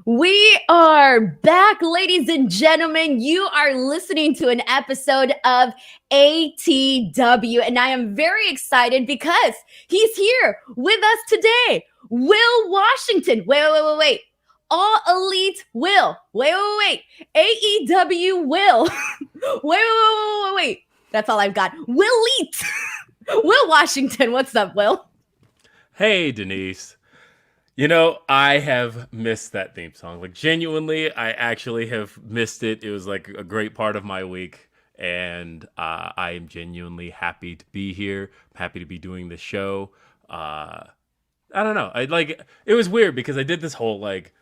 We are back, ladies and gentlemen. You are listening to an episode of ATW, and I am very excited because he's here with us today. Will Washington. Wait. All Elite Will. Wait. AEW Will. Wait. That's all I've got. Will Elite. Will Washington. What's up, Will? Hey, Denise. You know, I have missed that theme song. Like, genuinely, I actually have missed it. It was like a great part of my week. And I am genuinely happy to be here. I'm happy to be doing the show. I don't know. It was weird because I did this whole like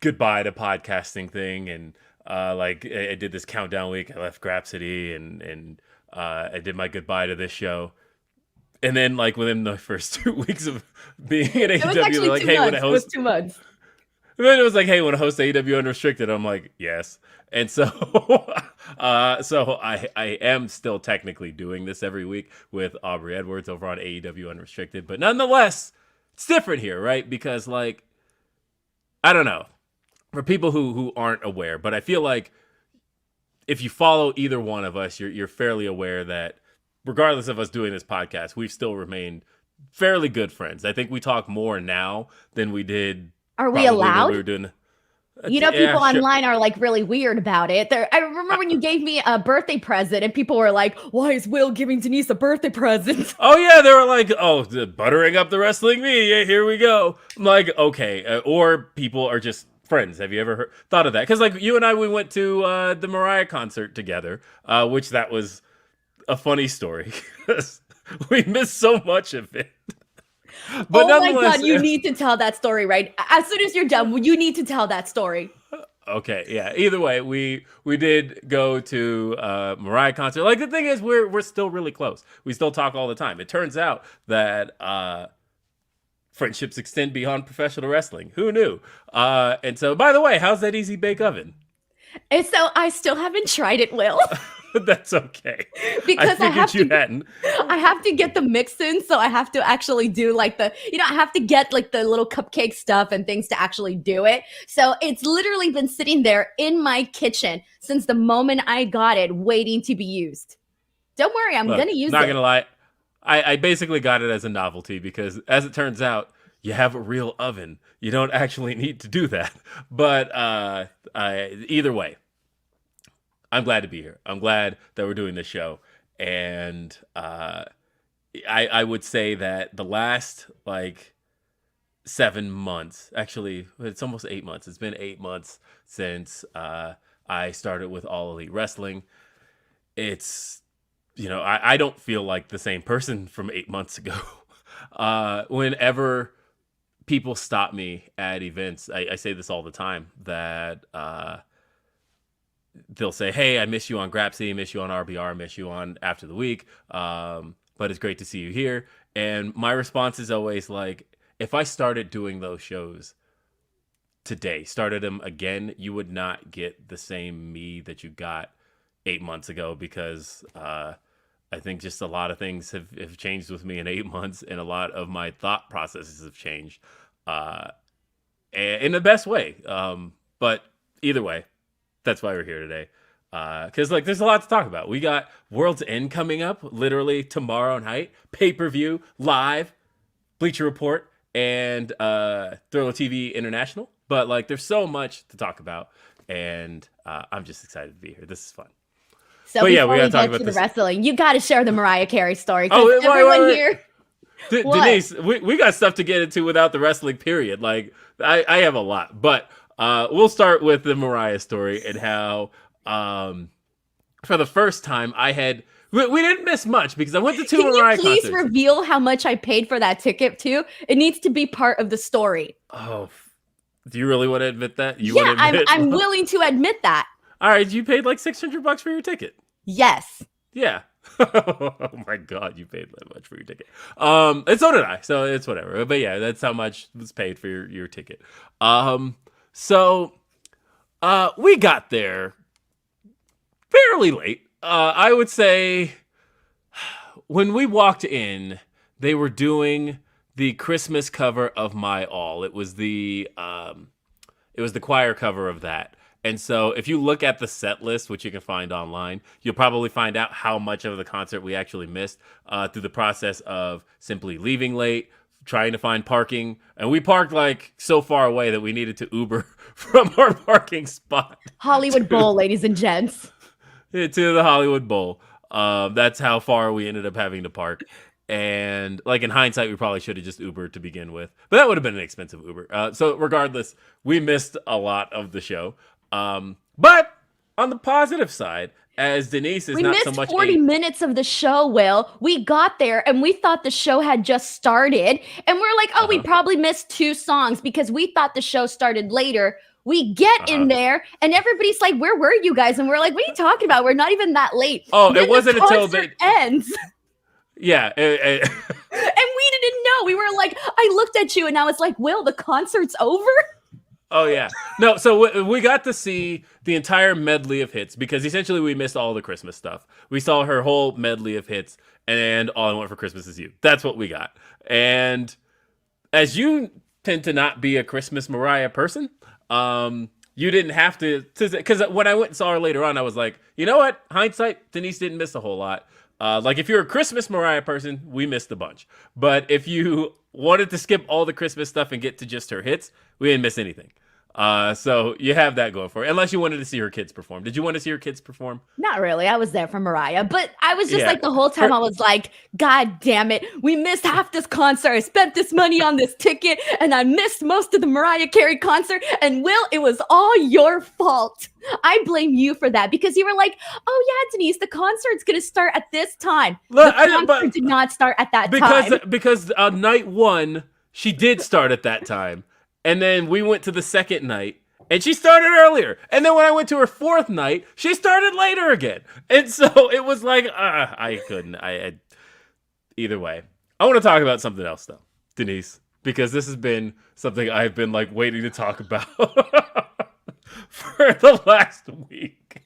goodbye to podcasting thing. And I did this countdown week. I left Grapsody and I did my goodbye to this show. And then, like, within the first 2 weeks of being at AEW, they're like, hey, when I host... It was 2 months. And then it was like, hey, when I host AEW Unrestricted, I'm like, yes. And so, I am still technically doing this every week with Aubrey Edwards over on AEW Unrestricted. But nonetheless, it's different here, right? Because, like, I don't know. For people who aren't aware, but I feel like if you follow either one of us, you're fairly aware that regardless of us doing this podcast, we've still remained fairly good friends. I think we talk more now than we did. Are we allowed? We were doing. People online are like really weird about it. I remember when you gave me a birthday present and people were like, why is Will giving Denise a birthday present? Oh, yeah. They were like, oh, buttering up the wrestling media. Here we go. I'm like, okay. Or people are just friends. Have you ever thought of that? Because like you and I, we went to the Mariah concert together, which that was a funny story because we missed so much of it. But oh my God, you need to tell that story, right? As soon as you're done, you need to tell that story. Okay, yeah. Either way, we did go to Mariah concert. Like the thing is, we're still really close. We still talk all the time. It turns out that friendships extend beyond professional wrestling. Who knew? And so, by the way, how's that Easy Bake Oven? And so I still haven't tried it, Will. That's okay. Because I have to get the mix in, so I have to actually do like I have to get like the little cupcake stuff and things to actually do it. So it's literally been sitting there in my kitchen since the moment I got it, waiting to be used. Don't worry, I'm going to use it. Not going to lie. I basically got it as a novelty because as it turns out, you have a real oven. You don't actually need to do that. But either way, I'm glad to be here. I'm glad that we're doing this show. And I would say that the last, 7 months, actually, it's almost 8 months. It's been 8 months since I started with All Elite Wrestling. It's, I don't feel like the same person from 8 months ago. Whenever people stop me at events, I say this all the time, that they'll say, hey, I miss you on Grapsy, I miss you on RBR, I miss you on After the Week, but it's great to see you here. And my response is always like, if I started doing those shows today, started them again, you would not get the same me that you got 8 months ago because I think just a lot of things have changed with me in 8 months, and a lot of my thought processes have changed in the best way. But either way, that's why we're here today. Because there's a lot to talk about. We got World's End coming up literally tomorrow night. Pay-per-view, live, Bleacher Report, and Thriller TV International. But there's so much to talk about, and I'm just excited to be here. This is fun. So but before we gotta talk about the wrestling, you got to share the Mariah Carey story. Oh, everyone here. Denise, we got stuff to get into without the wrestling period. I have a lot, but we'll start with the Mariah story and how for the first time we didn't miss much because I went to 2 Mariah concerts. Can you please reveal how much I paid for that ticket too? It needs to be part of the story. Oh, do you really want to admit that? I'm willing to admit that. All right, you paid like $600 for your ticket. Yes. Yeah. Oh my God, you paid that much for your ticket. And so did I. So it's whatever. But yeah, that's how much was paid for your ticket. So we got there fairly late. I would say when we walked in, they were doing the Christmas cover of My All. It was the It was the choir cover of that. And so if you look at the set list, which you can find online, you'll probably find out how much of the concert we actually missed through the process of simply leaving late, trying to find parking. And we parked like so far away that we needed to Uber from our parking spot. Hollywood Bowl, ladies and gents. To the Hollywood Bowl. That's how far we ended up having to park. And like in hindsight, we probably should have just Ubered to begin with, but that would have been an expensive Uber. So regardless, we missed a lot of the show. But on the positive side, as Denise is not so much 40 minutes of the show, Will. We got there and we thought the show had just started. And we're like, we probably missed 2 songs because we thought the show started later. We get in there and everybody's like, where were you guys? And we're like, what are you talking about? We're not even that late. Oh, then it wasn't until the ends. Yeah. And we didn't know. We were like, I looked at you and I was like, Will, the concert's over? Oh, yeah. No, so we got to see the entire medley of hits because essentially we missed all the Christmas stuff. We saw her whole medley of hits and All I Want for Christmas Is You. That's what we got. And as you tend to not be a Christmas Mariah person, you didn't have to, because when I went and saw her later on, I was like, you know what? Hindsight, Denise didn't miss a whole lot. Like if you're a Christmas Mariah person, we missed a bunch. But if you wanted to skip all the Christmas stuff and get to just her hits, we didn't miss anything. So you have that going for it, unless you wanted to see her kids perform. Did you want to see her kids perform? Not really. I was there for Mariah, but I was just like the whole time I was like, God damn it. We missed half this concert. I spent this money on this ticket and I missed most of the Mariah Carey concert. And Will, it was all your fault. I blame you for that because you were like, oh yeah, Denise, the concert's going to start at this time. Look, the concert did not start at that time. Because night 1, she did start at that time. And then we went to the second night, and she started earlier. And then when I went to her 4th night, she started later again. And so it was like, I couldn't. Either way. I want to talk about something else, though, Denise, because this has been something I've been like waiting to talk about for the last week.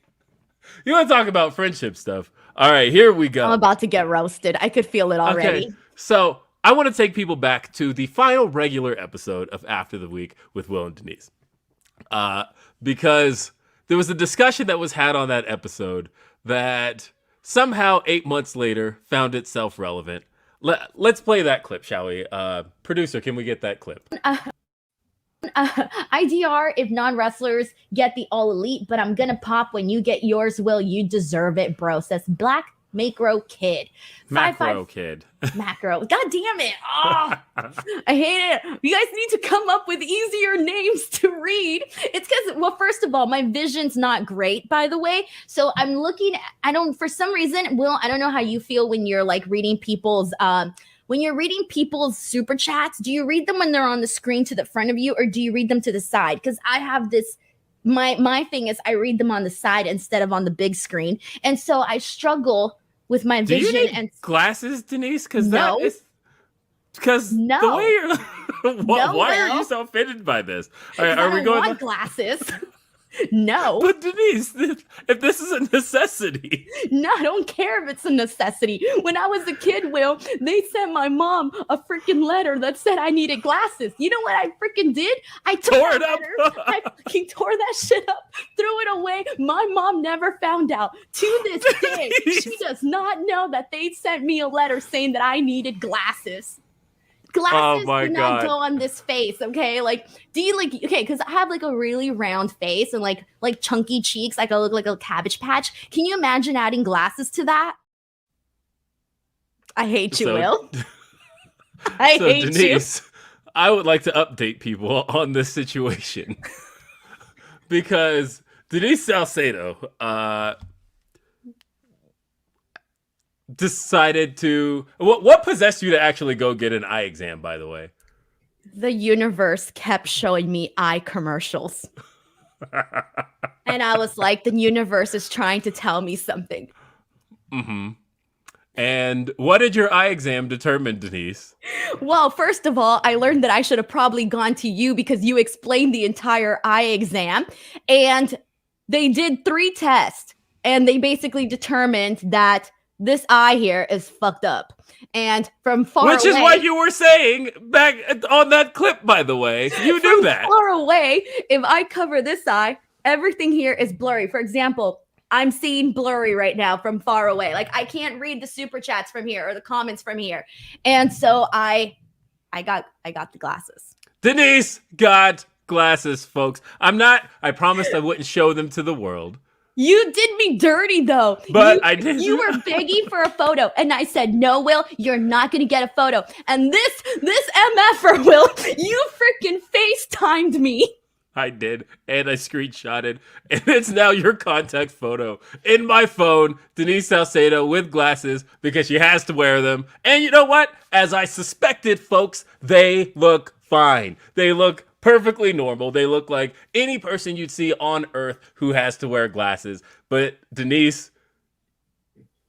You want to talk about friendship stuff? All right, here we go. I'm about to get roasted. I could feel it already. Okay, so I want to take people back to the final regular episode of After the Week with Will and Denise. Because there was a discussion that was had on that episode that somehow 8 months later found itself relevant. Let's play that clip, shall we? Producer, can we get that clip? IDR if non-wrestlers get the All Elite, but I'm gonna pop when you get yours, Will. You deserve it, bro. Says Black Macro Kid. Kid. Macro. God damn it. Oh, I hate it. You guys need to come up with easier names to read. It's because, well, first of all, my vision's not great, by the way. So I'm looking, for some reason, Will, I don't know how you feel when you're like reading people's, super chats. Do you read them when they're on the screen to the front of you, or do you read them to the side? Because I have this, my thing is I read them on the side instead of on the big screen. And so I struggle with my vision. Do you need glasses, Denise? Because no. The way you're why are you so offended by this? Are we going glasses? No. But Denise, if this is a necessity. No, I don't care if it's a necessity. When I was a kid, Will, they sent my mom a freaking letter that said I needed glasses. You know what I freaking did? I tore it up. I fucking tore that shit up, threw it away. My mom never found out. To this day, she does not know that they sent me a letter saying that I needed glasses. Glasses do not go on this face, okay? Like, do you like, okay, because I have like a really round face and like chunky cheeks, like I look like a Cabbage Patch. Can you imagine adding glasses to that? I hate you, Will. I hate Denise, you. I would like to update people on this situation. Because Denise Salcedo decided to... What possessed you to actually go get an eye exam, by the way? The universe kept showing me eye commercials. And I was like, the universe is trying to tell me something. Mm-hmm. And what did your eye exam determine, Denise? Well, first of all, I learned that I should have probably gone to you because you explained the entire eye exam. And they did 3 tests. And they basically determined that this eye here is fucked up. And from far away. Which is what you were saying back on that clip, by the way. You knew that. From far away, if I cover this eye, everything here is blurry. For example, I'm seeing blurry right now from far away. Like I can't read the super chats from here or the comments from here. And so I got the glasses. Denise got glasses, folks. I promised I wouldn't show them to the world. You did me dirty, though. But I did. You were begging for a photo, and I said, "No, Will, you're not going to get a photo." And this MFer, Will, you freaking FaceTimed me. I did, and I screenshotted, and it's now your contact photo in my phone. Denise Salcedo with glasses because she has to wear them. And you know what? As I suspected, folks, they look fine. They look perfectly normal. They look like any person you'd see on Earth who has to wear glasses. But Denise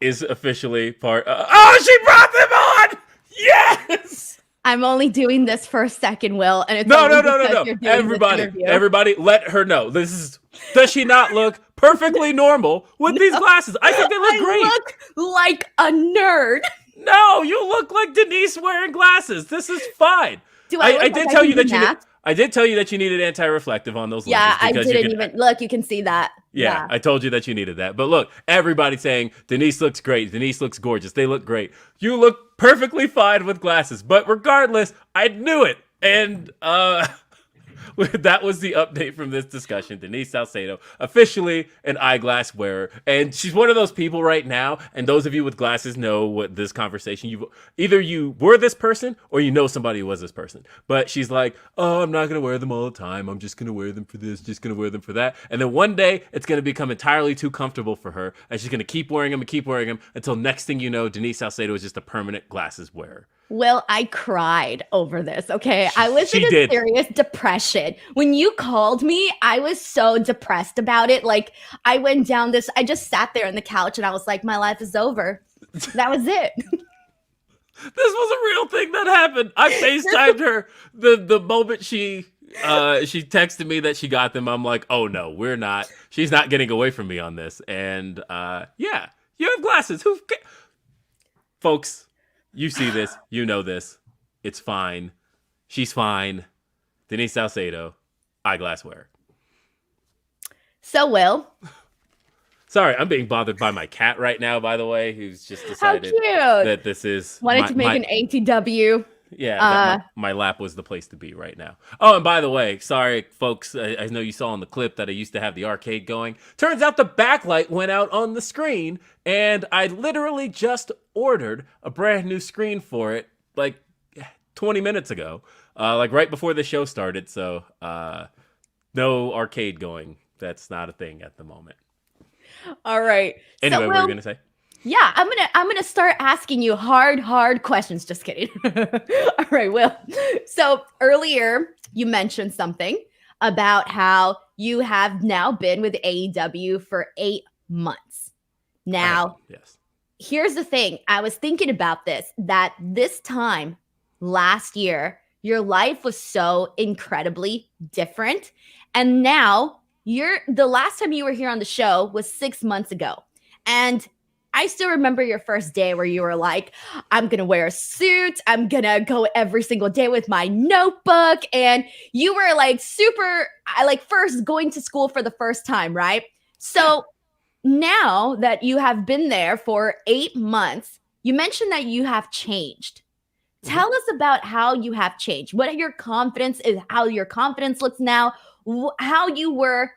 is officially part. She brought them on! Yes! I'm only doing this for a second, Will, and it's no. Everybody, let her know. Does she not look perfectly normal with these glasses? I think they look great. I look like a nerd. No, you look like Denise wearing glasses. This is fine. I did tell you that you needed anti-reflective on those lenses. Yeah, I didn't even look. You can see that. Yeah, I told you that you needed that. But look, everybody's saying Denise looks great. Denise looks gorgeous. They look great. You look perfectly fine with glasses. But regardless, I knew it. And that was the update from this discussion. Denise Salcedo, officially an eyeglass wearer. And she's one of those people right now, and those of you with glasses know what this conversation, either you were this person or you know somebody who was this person. But she's like, oh, I'm not going to wear them all the time. I'm just going to wear them for this, just going to wear them for that. And then one day, it's going to become entirely too comfortable for her, and she's going to keep wearing them until next thing you know, Denise Salcedo is just a permanent glasses wearer. Well, I cried over this, okay? I was in a serious depression. When you called me, I was so depressed about it. Like, I just sat there on the couch and I was like, my life is over. That was it. This was a real thing that happened. I FaceTimed her the moment she texted me that she got them. I'm like, oh no, we're not. She's not getting away from me on this. And yeah, you have glasses. Folks, you see this, you know this. It's fine. She's fine. Denise Salcedo, eyeglass wearer. So, Will. Sorry, I'm being bothered by my cat right now, by the way, who's just decided that this is... Wanted to make an AEW. Yeah, my lap was the place to be right now. Oh, and by the way, sorry, folks, I know you saw in the clip that I used to have the arcade going. Turns out the backlight went out on the screen, and I literally just ordered a brand new screen for it, like 20 minutes ago, like right before the show started, so no arcade going. That's not a thing at the moment. All right. Anyway, what were you going to say? Yeah, I'm gonna start asking you hard questions. Just kidding. All right, Will. So earlier you mentioned something about how you have now been with AEW for 8 months. Now, yes. Here's the thing. I was thinking about that this time last year, your life was so incredibly different. And now the last time you were here on the show was 6 months ago. And I still remember your first day where you were like, I'm going to wear a suit. I'm going to go every single day with my notebook. And you were like first going to school for the first time, right? So now that you have been there for 8 months, you mentioned that you have changed. Tell us about how you have changed. What your confidence is, how your confidence looks now, how you are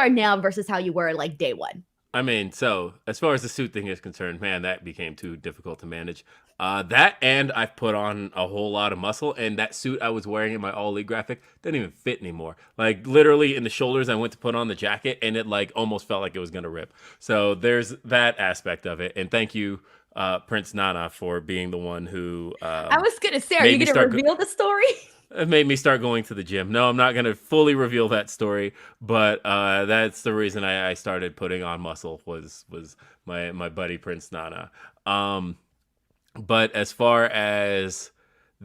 now versus how you were like day one. I mean, so as far as the suit thing is concerned, man, that became too difficult to manage. That and I've put on a whole lot of muscle, and that suit I was wearing in my All Elite graphic didn't even fit anymore. Like literally in the shoulders, I went to put on the jacket, and it like almost felt like it was gonna rip. So there's that aspect of it. And thank you, Prince Nana, for being the one who. I was gonna say, are you gonna reveal the story? It made me start going to the gym. No, I'm not going to fully reveal that story, but that's the reason I started putting on muscle was my buddy Prince Nana. But as far as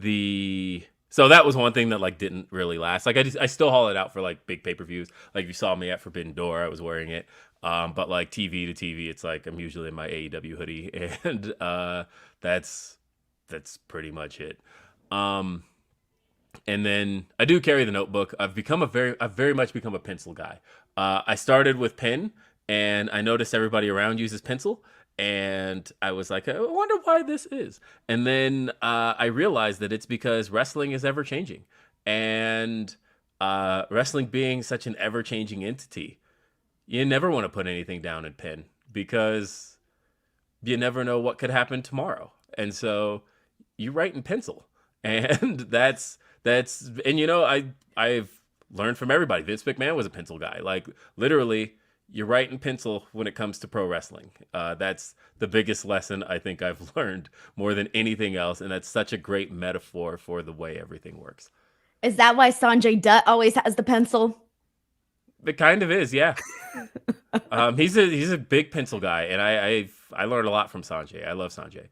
so that was one thing that like didn't really last. Like I still haul it out for like big pay-per-views. Like if you saw me at Forbidden Door, I was wearing it. But like TV to TV, it's like I'm usually in my AEW hoodie, and that's pretty much it. Um, and then I do carry the notebook. I've very much become a pencil guy. I started with pen, and I noticed everybody around uses pencil, and I was like, I wonder why this is. And then I realized that it's because wrestling is ever changing, and wrestling being such an ever changing entity, you never want to put anything down in pen because you never know what could happen tomorrow. And so you write in pencil. And and I've learned from everybody. Vince McMahon was a pencil guy. Like literally you write in pencil when it comes to pro wrestling. That's the biggest lesson I think I've learned more than anything else. And that's such a great metaphor for the way everything works. Is that why Sanjay Dutt always has the pencil? It kind of is, yeah. He's a big pencil guy, and I learned a lot from Sanjay. I love Sanjay,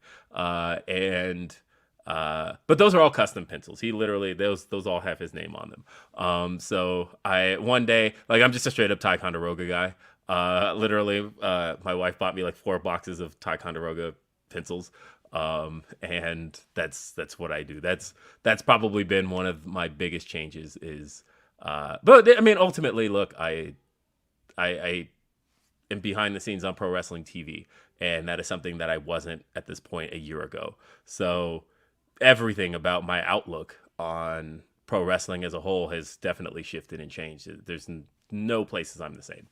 but those are all custom pencils. He literally those all have his name on them. So I one day like I'm just a straight up Ticonderoga guy. Literally, my wife bought me like 4 boxes of Ticonderoga pencils. And that's what I do. That's probably been one of my biggest changes is. But I mean, ultimately, look, I am behind the scenes on pro wrestling TV, and that is something that I wasn't at this point a year ago. So everything about my outlook on pro wrestling as a whole has definitely shifted and changed. There's no places I'm the same.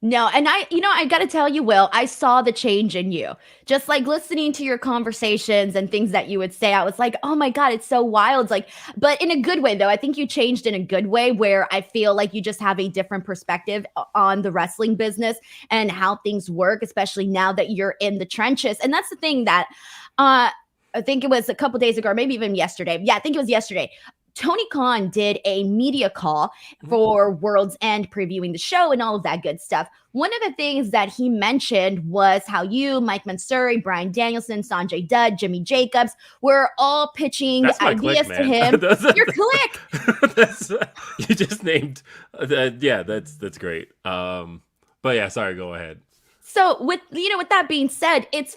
No, and I got to tell you, Will, I saw the change in you. Just like listening to your conversations and things that you would say, I was like, oh my God, it's so wild. Like, but in a good way, though. I think you changed in a good way where I feel like you just have a different perspective on the wrestling business and how things work, especially now that you're in the trenches. And that's the thing that I think it was a couple days ago, or maybe even yesterday. Yeah, I think it was yesterday. Tony Khan did a media call for World's End, previewing the show and all of that good stuff. One of the things that he mentioned was how you, Mike Mansouri, Bryan Danielson, Sanjay Dutt, Jimmy Jacobs were all pitching ideas to him. Your clique. You just named. Yeah, that's great. But yeah, sorry. Go ahead. So with that being said, it's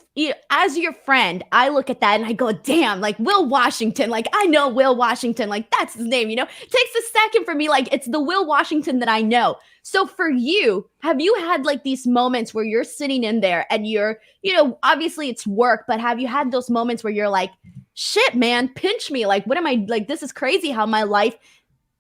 as your friend, I look at that and I go, damn, like Will Washington, like I know Will Washington, like that's his name, It takes a second for me, like it's the Will Washington that I know. So for you, have you had like these moments where you're sitting in there and you're, obviously it's work, but have you had those moments where you're like, shit, man, pinch me, like what am I, like this is crazy how my life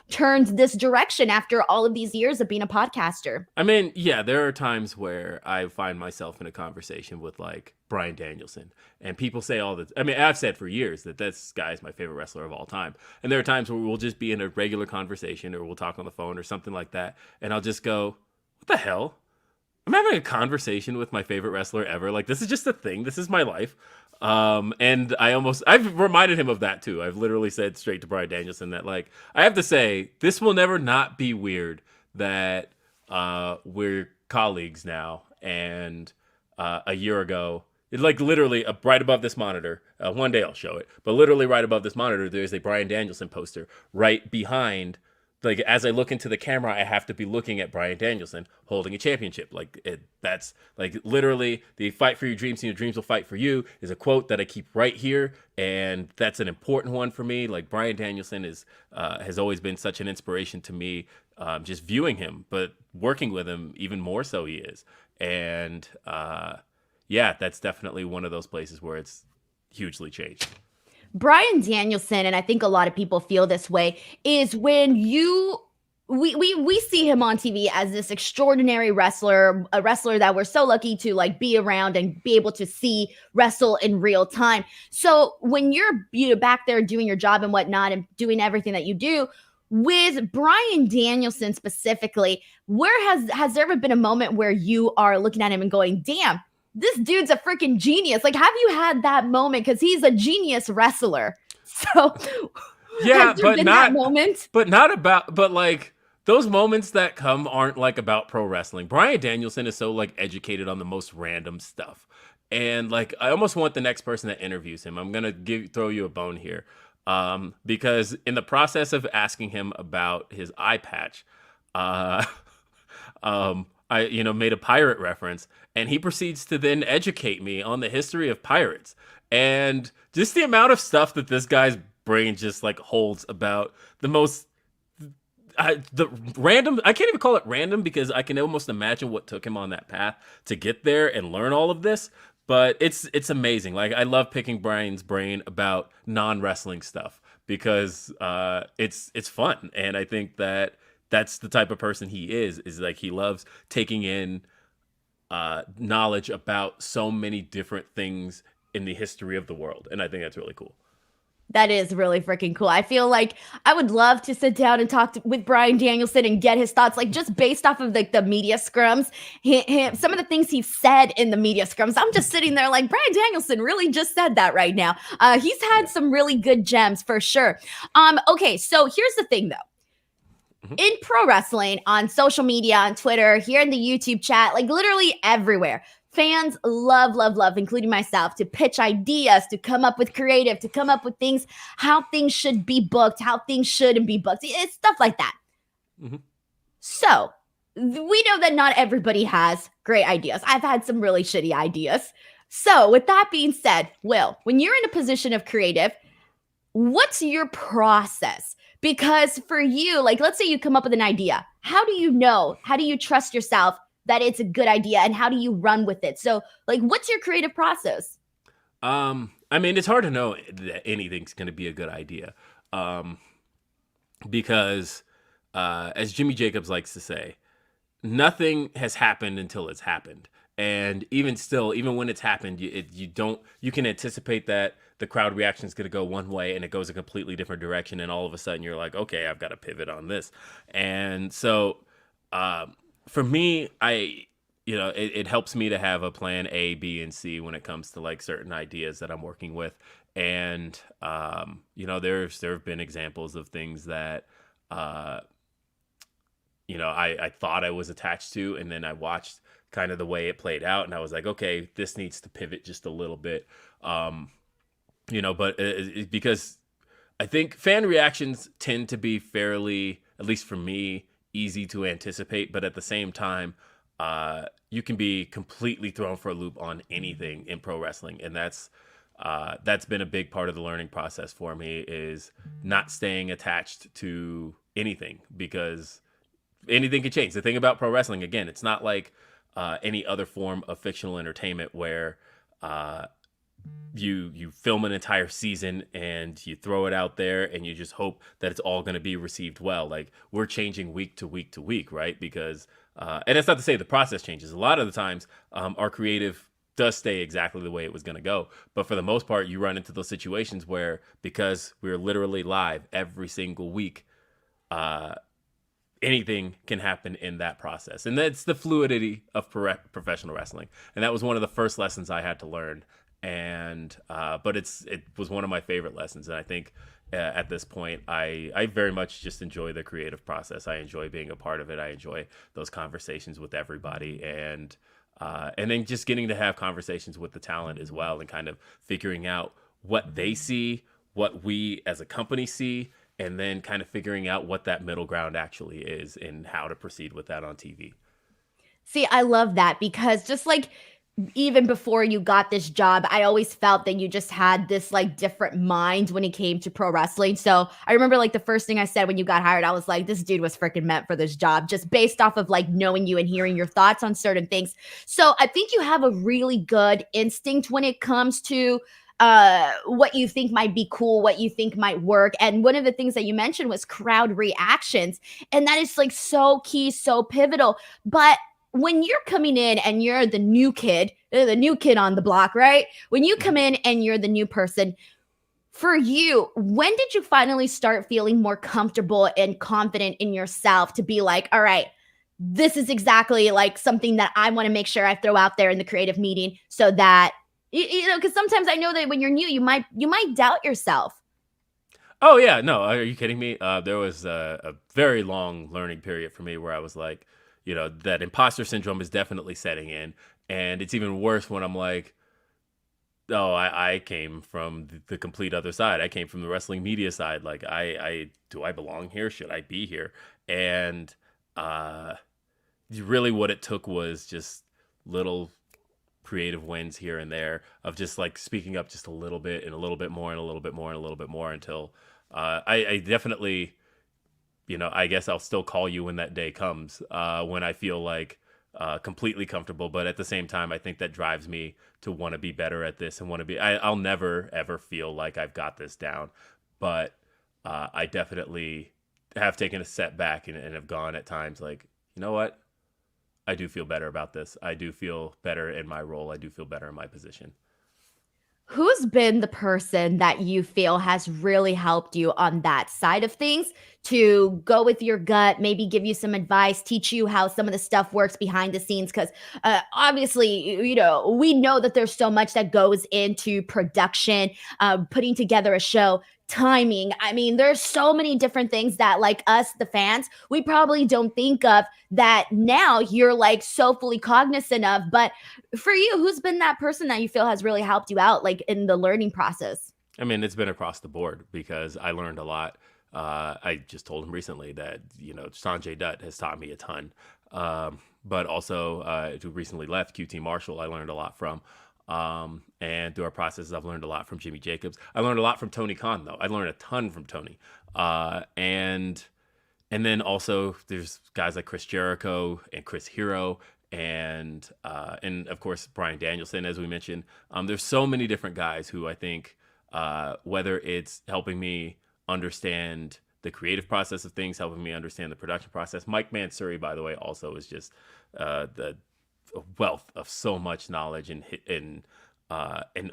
turned this direction after all of these years of being a podcaster? I mean, yeah, there are times where I find myself in a conversation with like Bryan Danielson, and people say I've said for years that this guy is my favorite wrestler of all time. And there are times where we'll just be in a regular conversation or we'll talk on the phone or something like that. And I'll just go, what the hell? I'm having a conversation with my favorite wrestler ever. Like, this is just a thing. This is my life. And I've reminded him of that too. I've literally said straight to Bryan Danielson that like, I have to say, this will never not be weird that, we're colleagues now. And, a year ago, like literally right above this monitor, one day I'll show it, but literally right above this monitor, there's a Bryan Danielson poster right behind. Like, as I look into the camera, I have to be looking at Bryan Danielson holding a championship. That's like literally the fight for your dreams and your dreams will fight for you is a quote that I keep right here. And that's an important one for me. Like Bryan Danielson has always been such an inspiration to me, just viewing him, but working with him even more so he is. And yeah, that's definitely one of those places where it's hugely changed. Bryan Danielson, and I think a lot of people feel this way, is when we see him on TV as this extraordinary wrestler, a wrestler that we're so lucky to like be around and be able to see wrestle in real time. So when you're back there doing your job and whatnot and doing everything that you do, with Bryan Danielson specifically, where has there ever been a moment where you are looking at him and going, damn, this dude's a freaking genius? Like, have you had that moment? Because he's a genius wrestler. So yeah, but not moment. But like those moments that come aren't like about pro wrestling. Bryan Danielson is so like educated on the most random stuff. And like I almost want the next person that interviews him, I'm gonna throw you a bone here. Because in the process of asking him about his eye patch, I made a pirate reference, and he proceeds to then educate me on the history of pirates and just the amount of stuff that this guy's brain just like holds about the most the random. I can't even call it random because I can almost imagine what took him on that path to get there and learn all of this. But it's amazing. Like, I love picking Bryan's brain about non-wrestling stuff because it's fun, and I think that that's the type of person he is like he loves taking in knowledge about so many different things in the history of the world, and I think that's really cool. That is really freaking cool. I feel like I would love to sit down and talk with Bryan Danielson and get his thoughts, like just based off of like the media scrums, some of the things he said in the media scrums. I'm just sitting there like Bryan Danielson really just said that right now. He's had some really good gems for sure. Okay, so here's the thing though. In pro wrestling, on social media, on Twitter, here in the YouTube chat, like literally everywhere, fans love, love, love, including myself, to pitch ideas, to come up with creative, to come up with things, how things should be booked, how things shouldn't be booked. It's stuff like that. Mm-hmm. So we know that not everybody has great ideas. I've had some really shitty ideas. So with that being said, Will, when you're in a position of creative, what's your process? Because for you, like, let's say you come up with an idea. How do you know? How do you trust yourself that it's a good idea? And how do you run with it? So, like, what's your creative process? I mean, it's hard to know that anything's going to be a good idea. Because, as Jimmy Jacobs likes to say, nothing has happened until it's happened. And even still, even when it's happened, you can anticipate that the crowd reaction is going to go one way and it goes a completely different direction. And all of a sudden you're like, okay, I've got to pivot on this. And so, for me, it helps me to have a plan A, B, and C when it comes to like certain ideas that I'm working with. And, there have been examples of things that, I thought I was attached to, and then I watched kind of the way it played out, and I was like, okay, this needs to pivot just a little bit. But because I think fan reactions tend to be fairly, at least for me, easy to anticipate, but at the same time, you can be completely thrown for a loop on anything in pro wrestling, and that's been a big part of the learning process for me, is not staying attached to anything, because anything can change. The thing about pro wrestling, again, it's not like any other form of fictional entertainment where you film an entire season and you throw it out there and you just hope that it's all going to be received well. Like, we're changing week to week to week, right? Because and that's not to say the process changes. A lot of the times, our creative does stay exactly the way it was going to go. But for the most part, you run into those situations where, because we're literally live every single week, anything can happen in that process. And that's the fluidity of professional wrestling. And that was one of the first lessons I had to learn. And but it was one of my favorite lessons. And I think at this point, I very much just enjoy the creative process. I enjoy being a part of it. I enjoy those conversations with everybody. And then just getting to have conversations with the talent as well, and kind of figuring out what they see, what we as a company see, and then kind of figuring out what that middle ground actually is and how to proceed with that on TV. See, I love that, because just like even before you got this job, I always felt that you just had this like different mind when it came to pro wrestling. So I remember like the first thing I said when you got hired, I was like, this dude was freaking meant for this job, just based off of like knowing you and hearing your thoughts on certain things. So I think you have a really good instinct when it comes to what you think might be cool, what you think might work. And one of the things that you mentioned was crowd reactions. And that is like so key, so pivotal. But when you're coming in and you're the new kid on the block, right? When you come in and you're the new person, for you, when did you finally start feeling more comfortable and confident in yourself to be like, all right, this is exactly like something that I want to make sure I throw out there in the creative meeting, so that, because sometimes I know that when you're new, you might doubt yourself. Oh yeah, no, are you kidding me? There was a very long learning period for me where I was like, that imposter syndrome is definitely setting in. And it's even worse when I'm like, oh, I came from the complete other side. I came from the wrestling media side. Like, do I belong here? Should I be here? And really what it took was just little creative wins here and there of just like speaking up just a little bit and a little bit more and a little bit more and a little bit more until I definitely, I guess I'll still call you when that day comes, when I feel like completely comfortable. But at the same time, I think that drives me to want to be better at this and want to be. I'll never ever feel like I've got this down, but I definitely have taken a step back and have gone at times like, you know what? I do feel better about this. I do feel better in my role. I do feel better in my position. Who's been the person that you feel has really helped you on that side of things to go with your gut, maybe give you some advice, teach you how some of the stuff works behind the scenes? Because obviously, we know that there's so much that goes into production, putting together a show. Timing. I mean, there's so many different things that, like us, the fans, we probably don't think of that now you're like so fully cognizant of. But for you, who's been that person that you feel has really helped you out, like in the learning process? I mean, it's been across the board because I learned a lot. I just told him recently that, Sanjay Dutt has taught me a ton. But also, who recently left, QT Marshall, I learned a lot from. And through our processes, I've learned a lot from Jimmy Jacobs. I learned a lot from Tony Khan, though. I learned a ton from Tony. And then also there's guys like Chris Jericho and Chris Hero and of course Bryan Danielson, as we mentioned. There's so many different guys who I think, whether it's helping me understand the creative process of things, helping me understand the production process. Mike Mansuri, by the way, also is just the wealth of so much knowledge and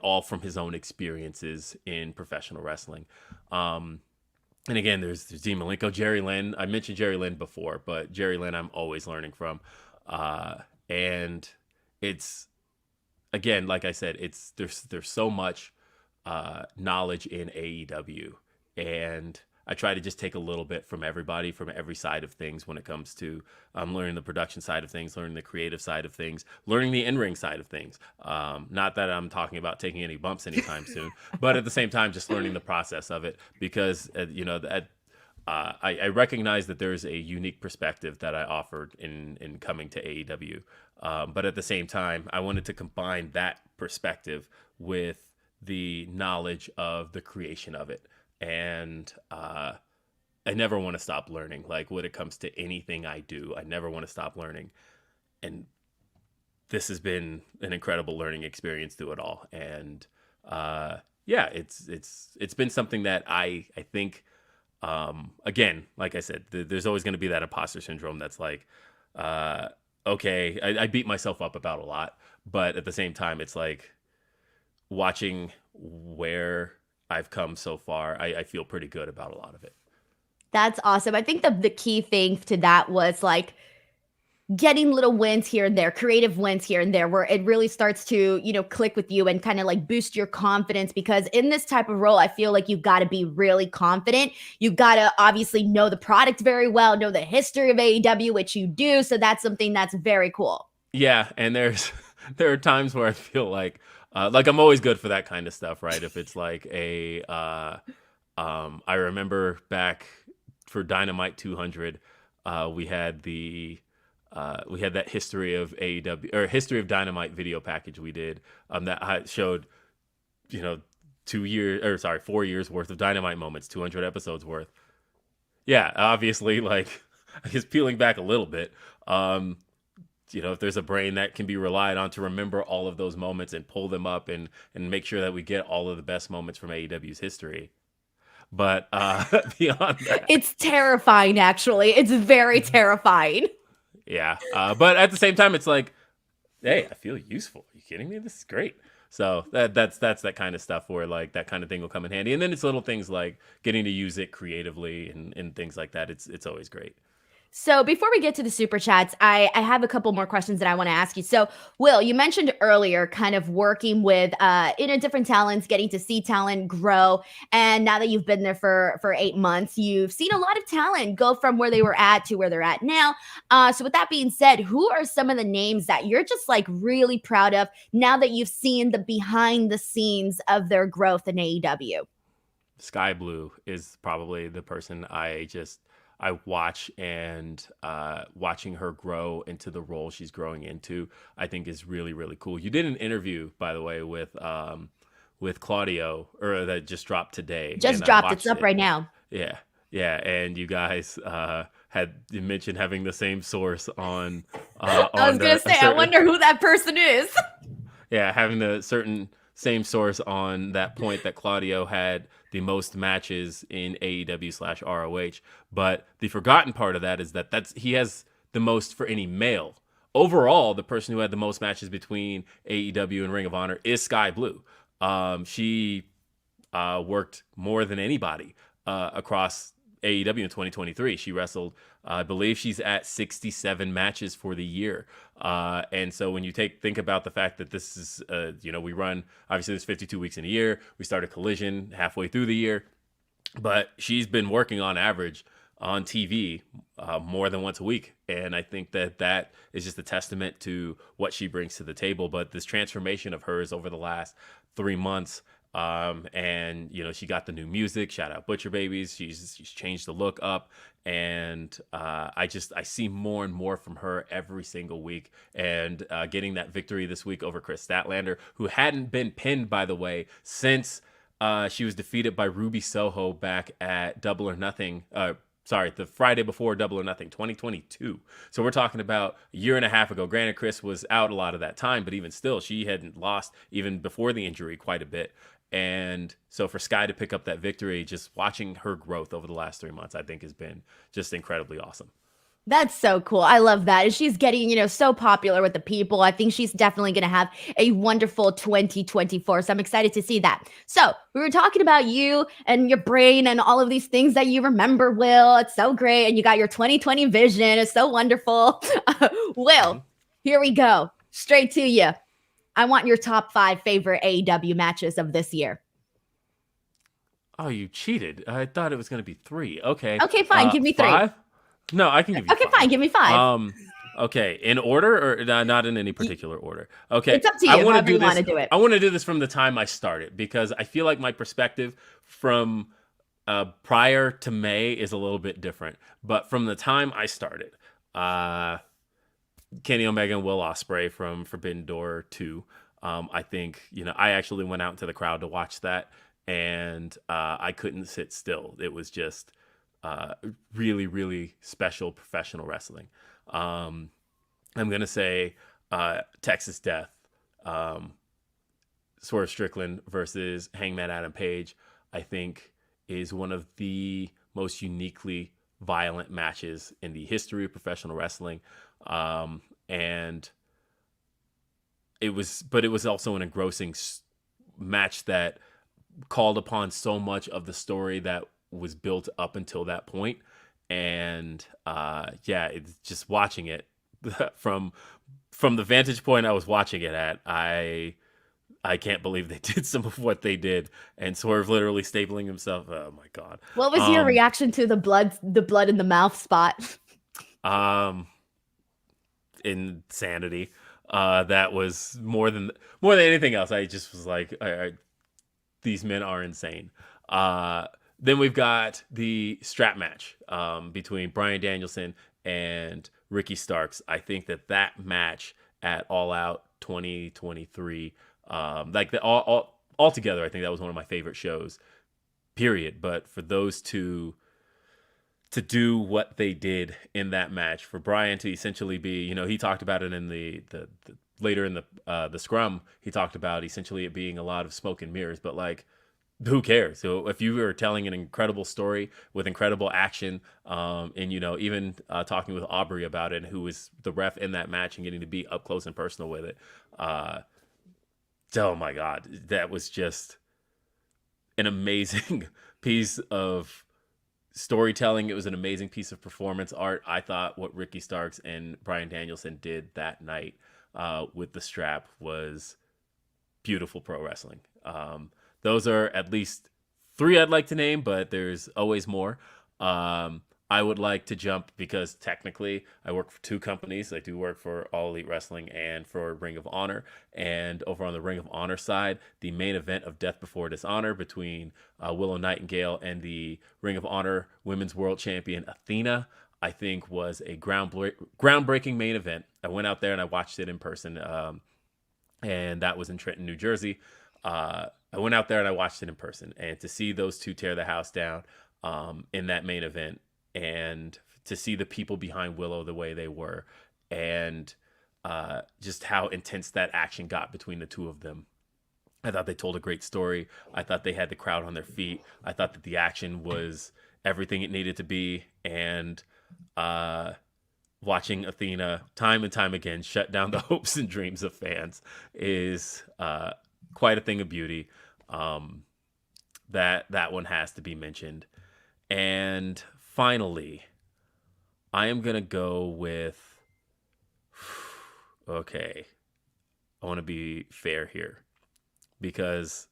all from his own experiences in professional wrestling. And again, there's Dean Malenko, Jerry Lynn. I mentioned Jerry Lynn before, but Jerry Lynn I'm always learning from. And it's, again, like I said, there's so much knowledge in AEW, and I try to just take a little bit from everybody, from every side of things when it comes to learning the production side of things, learning the creative side of things, learning the in-ring side of things. Not that I'm talking about taking any bumps anytime soon, but at the same time, just learning the process of it because, I recognize that there's a unique perspective that I offered in coming to AEW. But at the same time, I wanted to combine that perspective with the knowledge of the creation of it. And I never want to stop learning. Like when it comes to anything I do, I never want to stop learning. And this has been an incredible learning experience through it all. And yeah, it's been something that I think, again, like I said, there's always going to be that imposter syndrome that's like, okay, I beat myself up about a lot, but at the same time, it's like watching where I've come so far, I feel pretty good about a lot of it. That's awesome. I think the key thing to that was like getting little wins here and there, creative wins here and there, where it really starts to, click with you and kind of like boost your confidence. Because in this type of role, I feel like you've got to be really confident. You've got to obviously know the product very well, know the history of AEW, which you do. So that's something that's very cool. Yeah, and there are times where I feel like I'm always good for that kind of stuff, right? If it's like I remember back for Dynamite 200, we had that history of AEW or history of Dynamite video package we did that showed 4 years worth of Dynamite moments, 200 episodes worth. Yeah, obviously, like I guess peeling back a little bit. If there's a brain that can be relied on to remember all of those moments and pull them up and make sure that we get all of the best moments from AEW's history. But beyond that, it's terrifying, actually. It's very terrifying. Yeah. But at the same time, it's like, hey, I feel useful. Are you kidding me? This is great. So that's that kind of stuff where like that kind of thing will come in handy. And then it's little things like getting to use it creatively and things like that. It's always great. So before we get to the super chats, I have a couple more questions that I want to ask you. So Will, you mentioned earlier kind of working with different talents, getting to see talent grow. And now that you've been there for 8 months, you've seen a lot of talent go from where they were at to where they're at now. So with that being said, who are some of the names that you're just like really proud of now that you've seen the behind the scenes of their growth in AEW? Sky Blue is probably the person I just I watch, and watching her grow into the role she's growing into, I think is really, really cool. You did an interview, by the way, with Claudio, or that just dropped today, Just and I dropped. It's watched up it. right now. Yeah, yeah, and you guys had you mentioned having the same source I was on gonna a say, I certain, wonder who that person is. yeah, having the certain same source on that point that Claudio had the most matches in AEW slash ROH. But the forgotten part of that is that he has the most for any male. Overall, the person who had the most matches between AEW and Ring of Honor is Sky Blue. She worked more than anybody across AEW in 2023. She wrestled, I believe she's at 67 matches for the year. And so when you think about the fact that this is, we run, obviously there's 52 weeks in a year. We started Collision halfway through the year, but she's been working on average on TV more than once a week. And I think that is just a testament to what she brings to the table. But this transformation of hers over the last 3 months, and she got the new music. Shout out Butcher Babies. She's changed the look up, and I see more and more from her every single week. And getting that victory this week over Chris Statlander, who hadn't been pinned, by the way, since she was defeated by Ruby Soho back at Double or Nothing. The Friday before Double or Nothing, 2022. So we're talking about a year and a half ago. Granted, Chris was out a lot of that time, but even still, she hadn't lost even before the injury quite a bit. And so for Sky to pick up that victory, just watching her growth over the last 3 months, I think has been just incredibly awesome. That's so cool. I love that. And she's getting, so popular with the people. I think she's definitely going to have a wonderful 2024. So I'm excited to see that. So we were talking about you and your brain and all of these things that you remember, Will. It's so great. And you got your 2020 vision. It's so wonderful. Will, here we go. Straight to you. I want your top 5 favorite AEW matches of this year. Oh, you cheated. I thought it was going to be 3. Okay. Okay, fine. Give me 3. 5? No, I can give you 5. Okay, fine. Give me 5. Okay, in order or not in any particular order? Okay, it's up to you. However you want to do it. I want to do this from the time I started, because I feel like my perspective from prior to May is a little bit different. But from the time I started, Kenny Omega and Will Ospreay from Forbidden Door 2. I think, I actually went out into the crowd to watch that, and I couldn't sit still. It was just really, really special professional wrestling. I'm going to say Texas Death, Swerve Strickland versus Hangman Adam Page, I think is one of the most uniquely violent matches in the history of professional wrestling. And it was also an engrossing match that called upon so much of the story that was built up until that point. And it's just watching it from the vantage point I was watching it at, I can't believe they did some of what they did, and Swerve literally stapling himself. Oh my God. What was your reaction to the blood in the mouth spot? Insanity. That was more than anything else. I just was like, these men are insane. Then we've got the strap match between Bryan Danielson and Ricky Starks. I think that match at All Out 2023, all together, I think that was one of my favorite shows, period. But for those two to do what they did in that match, for Bryan to essentially be, he talked about it in the later in the scrum, he talked about essentially it being a lot of smoke and mirrors, but like, who cares? So if you were telling an incredible story with incredible action, and even talking with Aubrey about it, who was the ref in that match, and getting to be up close and personal with it, oh my God, that was just an amazing piece of storytelling. It was an amazing piece of performance art. I thought what Ricky Starks and Bryan Danielson did that night with the strap was beautiful pro wrestling. Those are at least 3 I'd like to name, but there's always more. I would like to jump because technically I work for two companies. I do work for All Elite Wrestling and for Ring of Honor. And over on the Ring of Honor side, the main event of Death Before Dishonor between Willow Nightingale and the Ring of Honor Women's World Champion Athena, I think was a groundbreaking main event. I went out there and I watched it in person, and that was in Trenton, New Jersey. I went out there and I watched it in person, and to see those two tear the house down in that main event, and to see the people behind Willow the way they were, and just how intense that action got between the two of them. I thought they told a great story. I thought they had the crowd on their feet. I thought that the action was everything it needed to be. And watching Athena time and time again shut down the hopes and dreams of fans is quite a thing of beauty. That one has to be mentioned. And finally, I am going to go with, okay, I want to be fair here because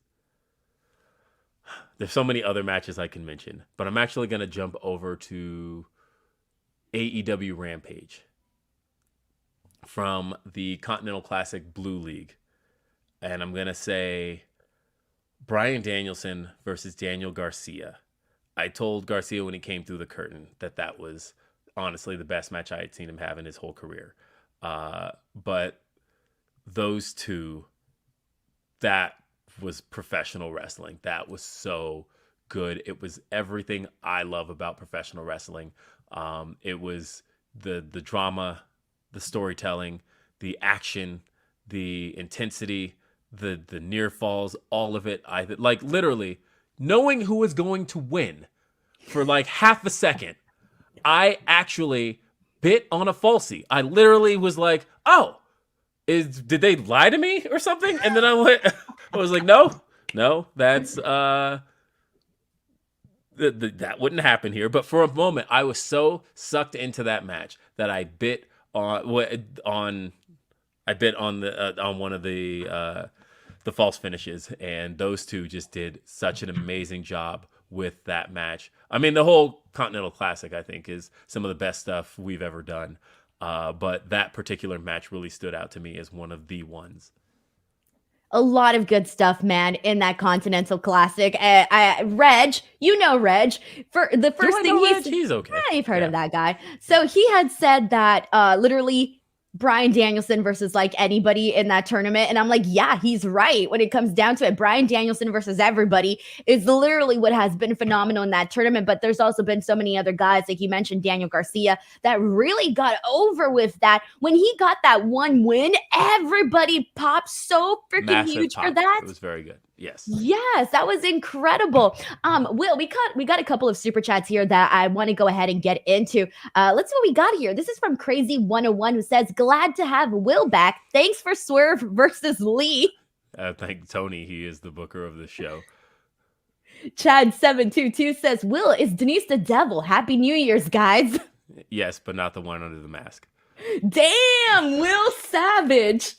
there's so many other matches I can mention, but I'm actually going to jump over to AEW Rampage from the Continental Classic Blue League. And I'm going to say Bryan Danielson versus Daniel Garcia. I told Garcia when he came through the curtain that was honestly the best match I had seen him have in his whole career. But those two, that was professional wrestling. That was so good. It was everything I love about professional wrestling. It was the drama, the storytelling, the action, the intensity, the near falls, all of it. I like literally knowing who was going to win for like half a second. I actually bit on a falsie. I literally was like, "Oh, did they lie to me or something?" And then I was like, "No, that's that wouldn't happen here." But for a moment, I was so sucked into that match that I bit on one of the false finishes, and those two just did such an amazing job with that match. I mean, the whole Continental Classic, I think, is some of the best stuff we've ever done. But that particular match really stood out to me as one of the ones. A lot of good stuff, man, in that Continental Classic. Reg, you know Reg. For the first thing he's okay. Yeah, you've heard of that guy. So he had said that literally Bryan Danielson versus like anybody in that tournament. And I'm like, yeah, he's right. When it comes down to it, Bryan Danielson versus everybody is literally what has been phenomenal in that tournament. But there's also been so many other guys, like you mentioned, Daniel Garcia, that really got over with that. When he got that one win, everybody popped so freaking huge for that. It was very good. Yes. Yes, that was incredible. Will, we got a couple of super chats here that I want to go ahead and get into. Let's see what we got here. This is from Crazy 101 who says, "Glad to have Will back. Thanks for Swerve versus Lee." Thank Tony. He is the booker of the show. Chad 722 says, "Will, is Denise the devil? Happy New Year's, guys." Yes, but not the one under the mask. Damn, Will Savage.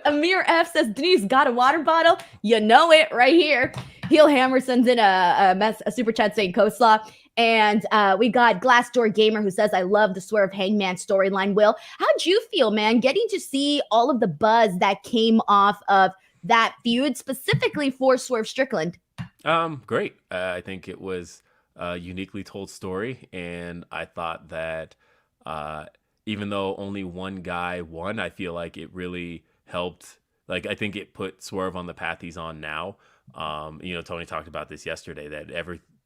Amir F says, "Denise got a water bottle. You know it right here." Heel Hammer sends in a super chat saying coleslaw. And we got Glassdoor Gamer who says, "I love the Swerve Hangman storyline." Will, how'd you feel, man, getting to see all of the buzz that came off of that feud specifically for Swerve Strickland? Great. I think it was a uniquely told story. And I thought that even though only one guy won, I feel like it really helped. Like, I think it put Swerve on the path he's on now. Tony talked about this yesterday, that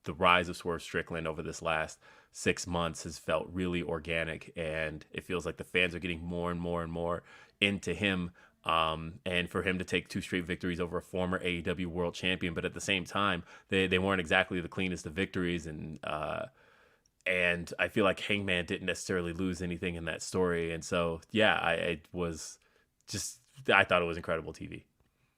the rise of Swerve Strickland over this last 6 months has felt really organic, and it feels like the fans are getting more and more and more into him. And for him to take 2 straight victories over a former AEW World Champion, but at the same time, they weren't exactly the cleanest of victories, and I feel like Hangman didn't necessarily lose anything in that story. And so, yeah, I thought it was incredible TV.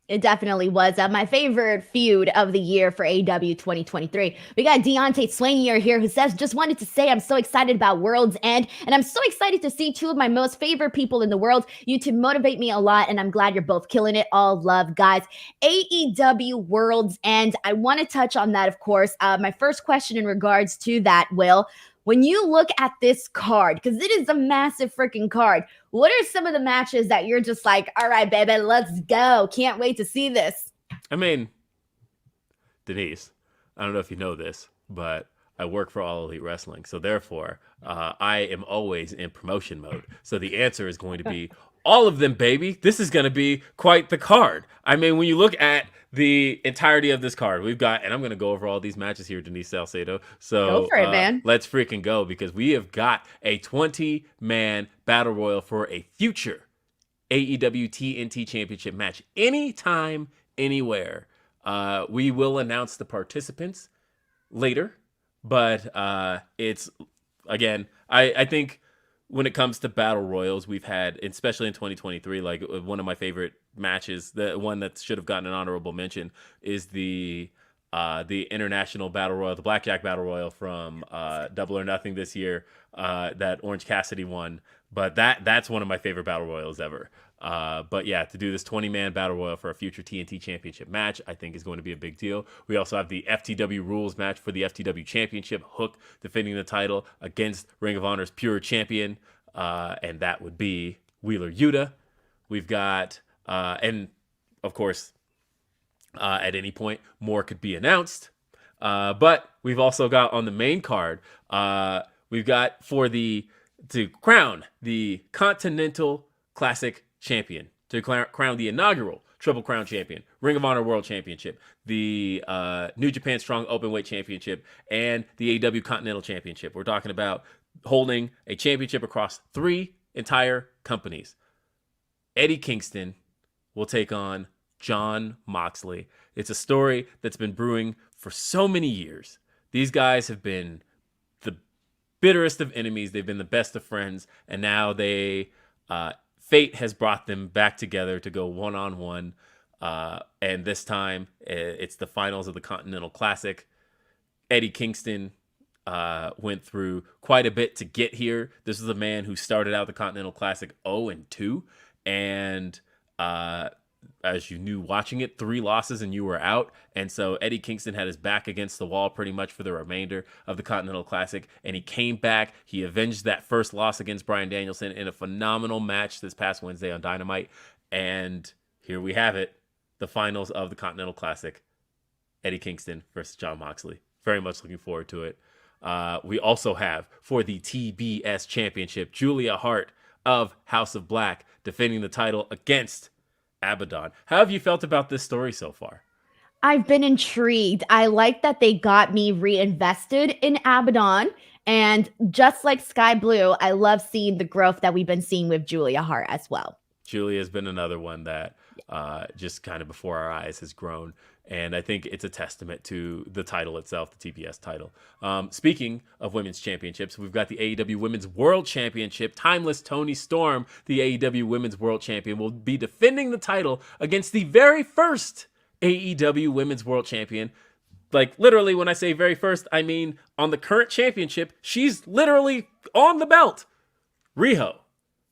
It definitely was my favorite feud of the year for AEW 2023. We got Deontay Swangier here who says, just wanted to say I'm so excited about World's End, and I'm so excited to see two of my most favorite people in the world. You two motivate me a lot, and I'm glad you're both killing it. All love, guys. AEW World's End. I want to touch on that, of course. My first question in regards to that, Will, when you look at this card, because it is a massive freaking card, what are some of the matches that you're just like, all right, baby, let's go. Can't wait to see this. I mean, Denise, I don't know if you know this, but I work for All Elite Wrestling. So therefore, I am always in promotion mode. So the answer is going to be all of them, baby. This is going to be quite the card. I mean, when you look at the entirety of this card, we've got, and I'm going to go over all these matches here, Denise Salcedo. So go for it, man. Let's freaking go, because we have got a 20-man battle royal for a future AEW TNT Championship match. Anytime, anywhere. We will announce the participants later, but it's, again, I think when it comes to battle royals, we've had, especially in 2023, like one of my favorite matches, the one that should have gotten an honorable mention, is the international battle royal, the Blackjack battle royal from Double or Nothing this year, that Orange Cassidy won. But that's one of my favorite battle royals ever. But yeah, to do this 20-man battle royal for a future TNT Championship match, I think is going to be a big deal. We also have the FTW rules match for the FTW Championship. Hook defending the title against Ring of Honor's pure champion, and that would be Wheeler Yuta. We've got, and of course, at any point, more could be announced. But we've also got on the main card, we've got to crown the Continental Classic Champion, to crown the inaugural Triple Crown Champion, Ring of Honor World Championship, the New Japan Strong Openweight Championship, and the AEW Continental Championship. We're talking about holding a championship across 3 entire companies. Eddie Kingston will take on Jon Moxley. It's a story that's been brewing for so many years. These guys have been the bitterest of enemies. They've been the best of friends, and now fate has brought them back together to go one-on-one, and this time it's the finals of the Continental Classic. Eddie Kingston went through quite a bit to get here. This is a man who started out the Continental Classic 0-2, and as you knew watching it, 3 losses and you were out. And so Eddie Kingston had his back against the wall pretty much for the remainder of the Continental Classic. And he came back. He avenged that first loss against Bryan Danielson in a phenomenal match this past Wednesday on Dynamite. And here we have it, the finals of the Continental Classic. Eddie Kingston versus Jon Moxley. Very much looking forward to it. We also have, for the TBS Championship, Julia Hart of House of Black defending the title against Abaddon. How have you felt about this story so far? I've been intrigued. I like that they got me reinvested in Abaddon. And just like Sky Blue, I love seeing the growth that we've been seeing with Julia Hart as well. Julia has been another one that just kind of before our eyes has grown. And I think it's a testament to the title itself, the TBS title. Speaking of women's championships, we've got the AEW Women's World Championship. Timeless Toni Storm, the AEW Women's World Champion, will be defending the title against the very first AEW Women's World Champion. Like, literally, when I say very first, I mean on the current championship, she's literally on the belt. Riho,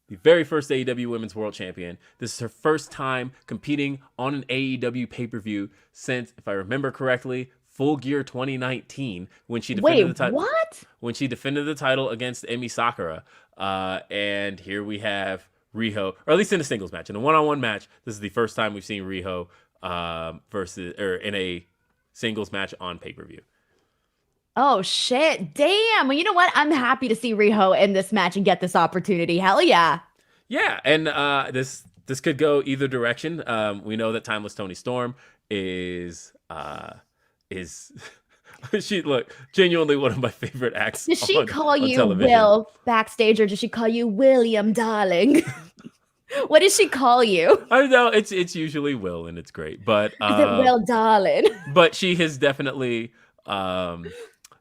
the very first AEW Women's World Champion. This is her first time competing on an AEW pay-per-view since, if I remember correctly, Full Gear 2019, when she defended the title. What? When she defended the title against Emi Sakura. And here we have Riho, or at least in a singles match. In a one-on-one match, this is the first time we've seen Riho in a singles match on pay-per-view. Oh, shit. Damn. Well, you know what? I'm happy to see Riho in this match and get this opportunity. Hell yeah. Yeah, and this could go either direction. We know that Timeless Toni Storm is she genuinely one of my favorite acts. Does she call you television. Will backstage, or does she call you William, darling? What does she call you? I don't know. It's usually Will, and it's great. But Is it Will, darling? But she has definitely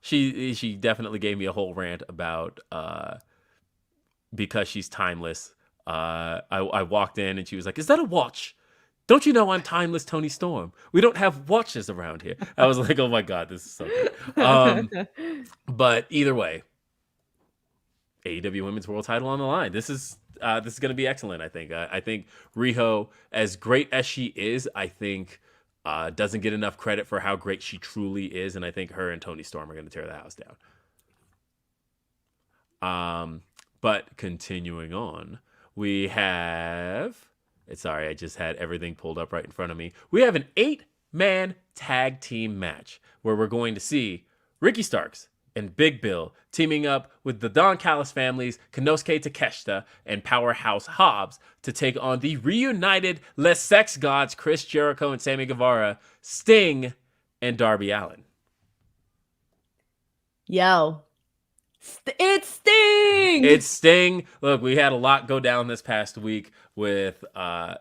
she definitely gave me a whole rant about because she's timeless. I walked in and she was like, "Is that a watch? Don't you know I'm timeless Tony Storm? We don't have watches around here. I was like, oh my God, this is so good. But either way, AEW Women's World Title on the line. This is going to be excellent. I think. I think Riho, as great as she is, I think doesn't get enough credit for how great she truly is, and I think her and Tony Storm are going to tear the house down. But continuing on, we have. Sorry, I just had everything pulled up right in front of me. We have an 8-man tag team match where we're going to see Ricky Starks and Big Bill teaming up with the Don Callis families, Konosuke Takeshita, and Powerhouse Hobbs to take on the reunited Les Sex Gods, Chris Jericho and Sammy Guevara, Sting, and Darby Allin. Yo. It's Sting! It's Sting. Look, we had a lot go down this past week with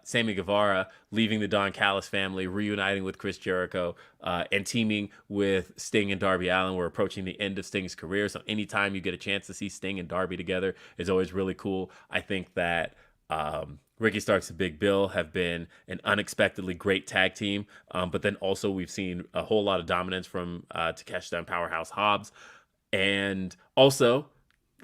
Sammy Guevara leaving the Don Callis family, reuniting with Chris Jericho, and teaming with Sting and Darby Allin. We're approaching the end of Sting's career, so anytime you get a chance to see Sting and Darby together is always really cool. I think that Ricky Starks and Big Bill have been an unexpectedly great tag team, but then also we've seen a whole lot of dominance from Takeshita and Powerhouse Hobbs. And also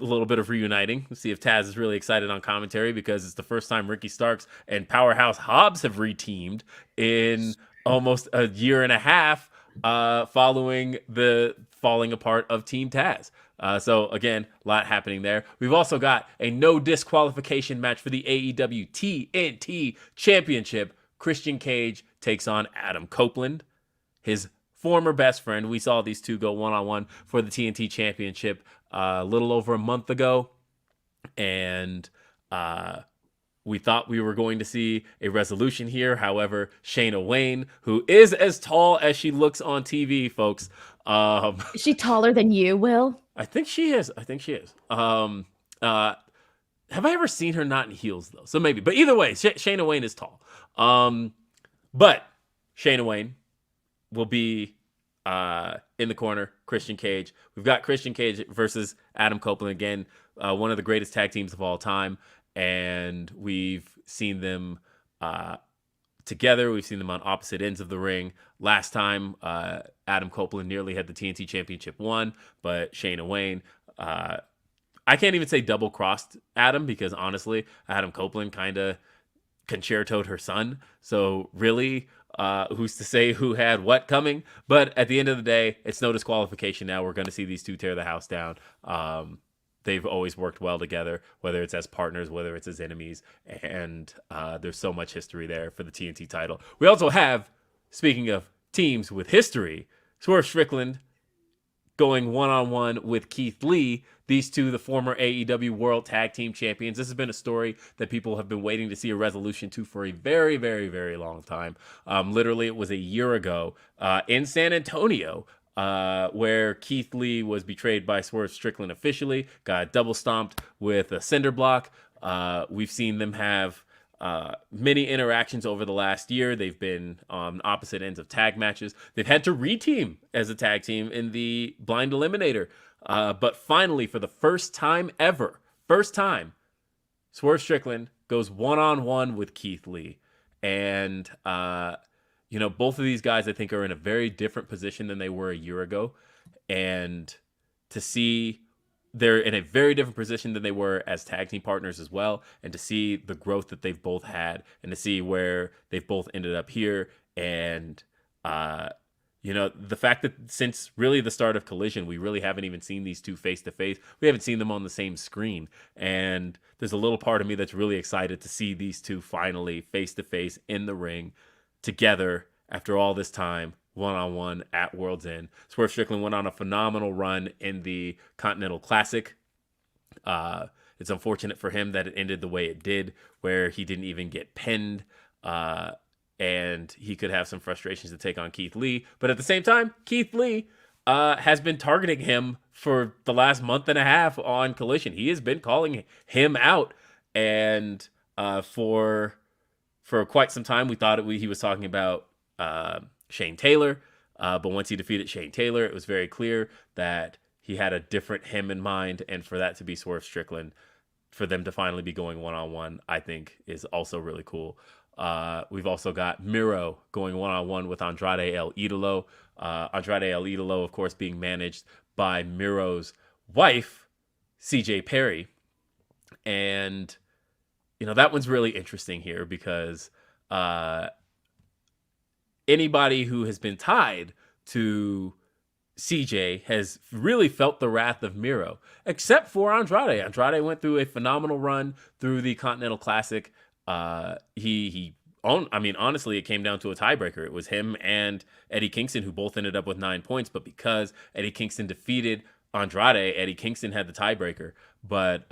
a little bit of reuniting. We'll see if Taz is really excited on commentary because it's the first time Ricky Starks and Powerhouse Hobbs have reteamed in almost a year and a half following the falling apart of Team Taz. So again, a lot happening there. We've also got a no disqualification match for the AEW TNT Championship. Christian Cage takes on Adam Copeland, his former best friend. We saw these two go one-on-one for the TNT Championship a little over a month ago. And we thought we were going to see a resolution here. However, Shayna Wayne, who is as tall as she looks on TV, folks. Is she taller than you, Will? I think she is. Have I ever seen her not in heels, though? So maybe. But either way, Shayna Wayne is tall. But Shayna Wayne will be in the corner, Christian Cage. We've got Christian Cage versus Adam Copeland again, one of the greatest tag teams of all time, and we've seen them together. We've seen them on opposite ends of the ring. Last time, Adam Copeland nearly had the TNT Championship won, but Shayna Wayne, I can't even say double-crossed Adam because honestly, Adam Copeland kind of concertoed her son. So really, who's to say who had what coming? But at the end of the day, it's no disqualification now. We're going to see these two tear the house down. They've always worked well together, whether it's as partners, whether it's as enemies. And there's so much history there for the TNT title. We also have, speaking of teams with history, Swerve Strickland going one-on-one with Keith Lee. These two, the former AEW World Tag Team Champions. This has been a story that people have been waiting to see a resolution to for a very, very, very long time. Literally, it was a year ago in San Antonio where Keith Lee was betrayed by Swerve Strickland officially, got double stomped with a cinder block. We've seen them have many interactions over the last year. They've been on opposite ends of tag matches. They've had to reteam as a tag team in the Blind Eliminator. But finally, for the first time ever, Swerve Strickland goes one-on-one with Keith Lee. And, both of these guys, I think, are in a very different position than they were a year ago. And to see they're in a very different position than they were as tag team partners as well. And to see the growth that they've both had and to see where they've both ended up here. And, the fact that since really the start of Collision, we really haven't even seen these two face to face. We haven't seen them on the same screen. And there's a little part of me that's really excited to see these two finally face to face in the ring together after all this time, one-on-one at World's End. Swerve Strickland went on a phenomenal run in the Continental Classic. It's unfortunate for him that it ended the way it did, where he didn't even get pinned. And he could have some frustrations to take on Keith Lee. But at the same time, Keith Lee has been targeting him for the last month and a half on Collision. He has been calling him out. And for quite some time, we thought he was talking about Shane Taylor. But once he defeated Shane Taylor, it was very clear that he had a different him in mind. And for that to be Swerve Strickland, for them to finally be going one-on-one, I think is also really cool. We've also got Miro going one-on-one with Andrade El Idolo. Andrade El Idolo, of course, being managed by Miro's wife, CJ Perry. And, that one's really interesting here because anybody who has been tied to CJ has really felt the wrath of Miro, except for Andrade. Andrade went through a phenomenal run through the Continental Classic. Honestly, it came down to a tiebreaker. It was him and Eddie Kingston who both ended up with 9 points, but because Eddie Kingston defeated Andrade, Eddie Kingston had the tiebreaker. But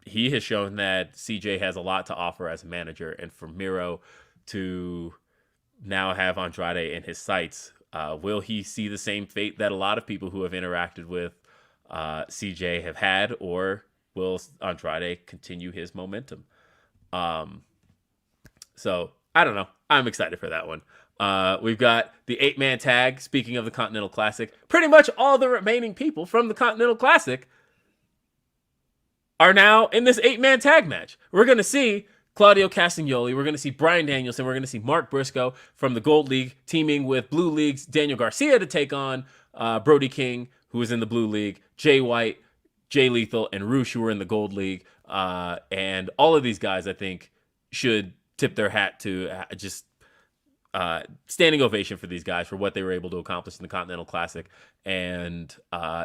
he has shown that CJ has a lot to offer as a manager, and for Miro to now have Andrade in his sights, will he see the same fate that a lot of people who have interacted with CJ have had, or will Andrade continue his momentum? So I don't know. I'm excited for that one. We've got the 8-man tag. Speaking of the Continental Classic, pretty much all the remaining people from the Continental Classic are now in this 8-man tag match. We're going to see Claudio Castagnoli. We're going to see Bryan Danielson. We're going to see Mark Briscoe from the Gold League teaming with Blue League's Daniel Garcia to take on Brody King, who is in the Blue League, Jay White, Jay Lethal, and Roosh, who are in the Gold League. And all of these guys, I think, should tip their hat to just standing ovation for these guys for what they were able to accomplish in the Continental Classic. And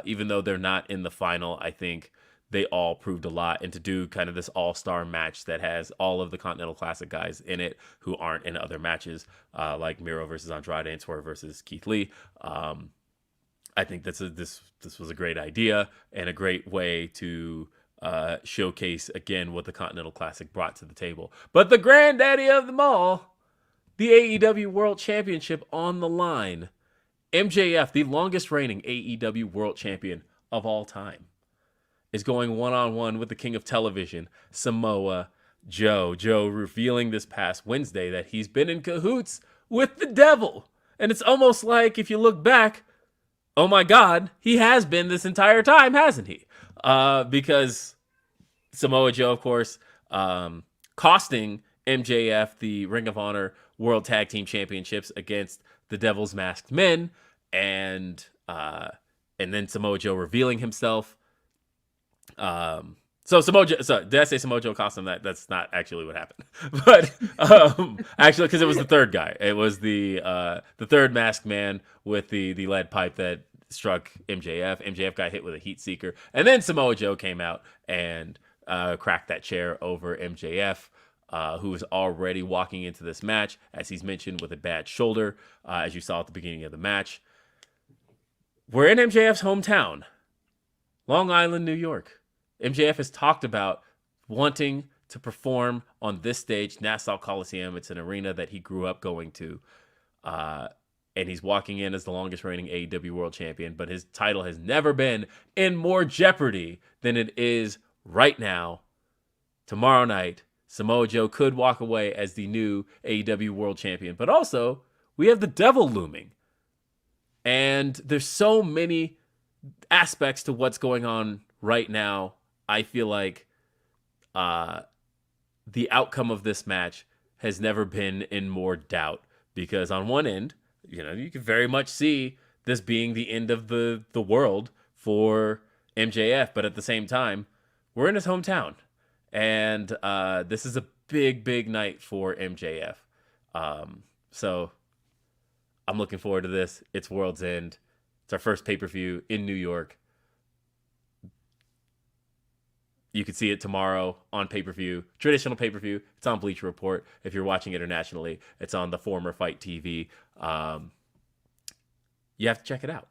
even though they're not in the final, I think they all proved a lot. And to do kind of this all-star match that has all of the Continental Classic guys in it who aren't in other matches, like Miro versus Andrade and Swerve versus Keith Lee, I think this was a great idea and a great way to showcase again what the Continental Classic brought to the table. But the granddaddy of them all, the AEW World Championship on the line. MJF, the longest reigning AEW World Champion of all time, is going one-on-one with the King of Television, Samoa Joe. Joe revealing this past Wednesday that he's been in cahoots with the devil. And it's almost like, if you look back, oh my God, he has been this entire time, hasn't he? Because Samoa Joe, of course, costing MJF the Ring of Honor World Tag Team Championships against the Devil's Masked Men, and then Samoa Joe revealing himself. So Samoa Joe, sorry, did I say Samoa Joe cost him that? That's not actually what happened. But actually, because it was the third guy. It was the third masked man with the lead pipe that struck MJF. MJF got hit with a heat seeker, and then Samoa Joe came out and cracked that chair over MJF, who was already walking into this match, as he's mentioned, with a bad shoulder, as you saw at the beginning of the match. We're in MJF's hometown, Long Island, New York. MJF has talked about wanting to perform on this stage, Nassau Coliseum. It's an arena that he grew up going to. And he's walking in as the longest reigning AEW World Champion, but his title has never been in more jeopardy than it is right now. Tomorrow night, Samoa Joe could walk away as the new AEW World Champion, but also we have the devil looming. And there's so many aspects to what's going on right now. I feel like the outcome of this match has never been in more doubt, because on one end, you can very much see this being the end of the world for MJF, but at the same time, we're in his hometown, and this is a big, big night for MJF. So I'm looking forward to this. It's World's End. It's our first pay-per-view in New York. You can see it tomorrow on pay-per-view, traditional pay-per-view. It's on Bleacher Report. If you're watching internationally, it's on the former Fight TV. You have to check it out.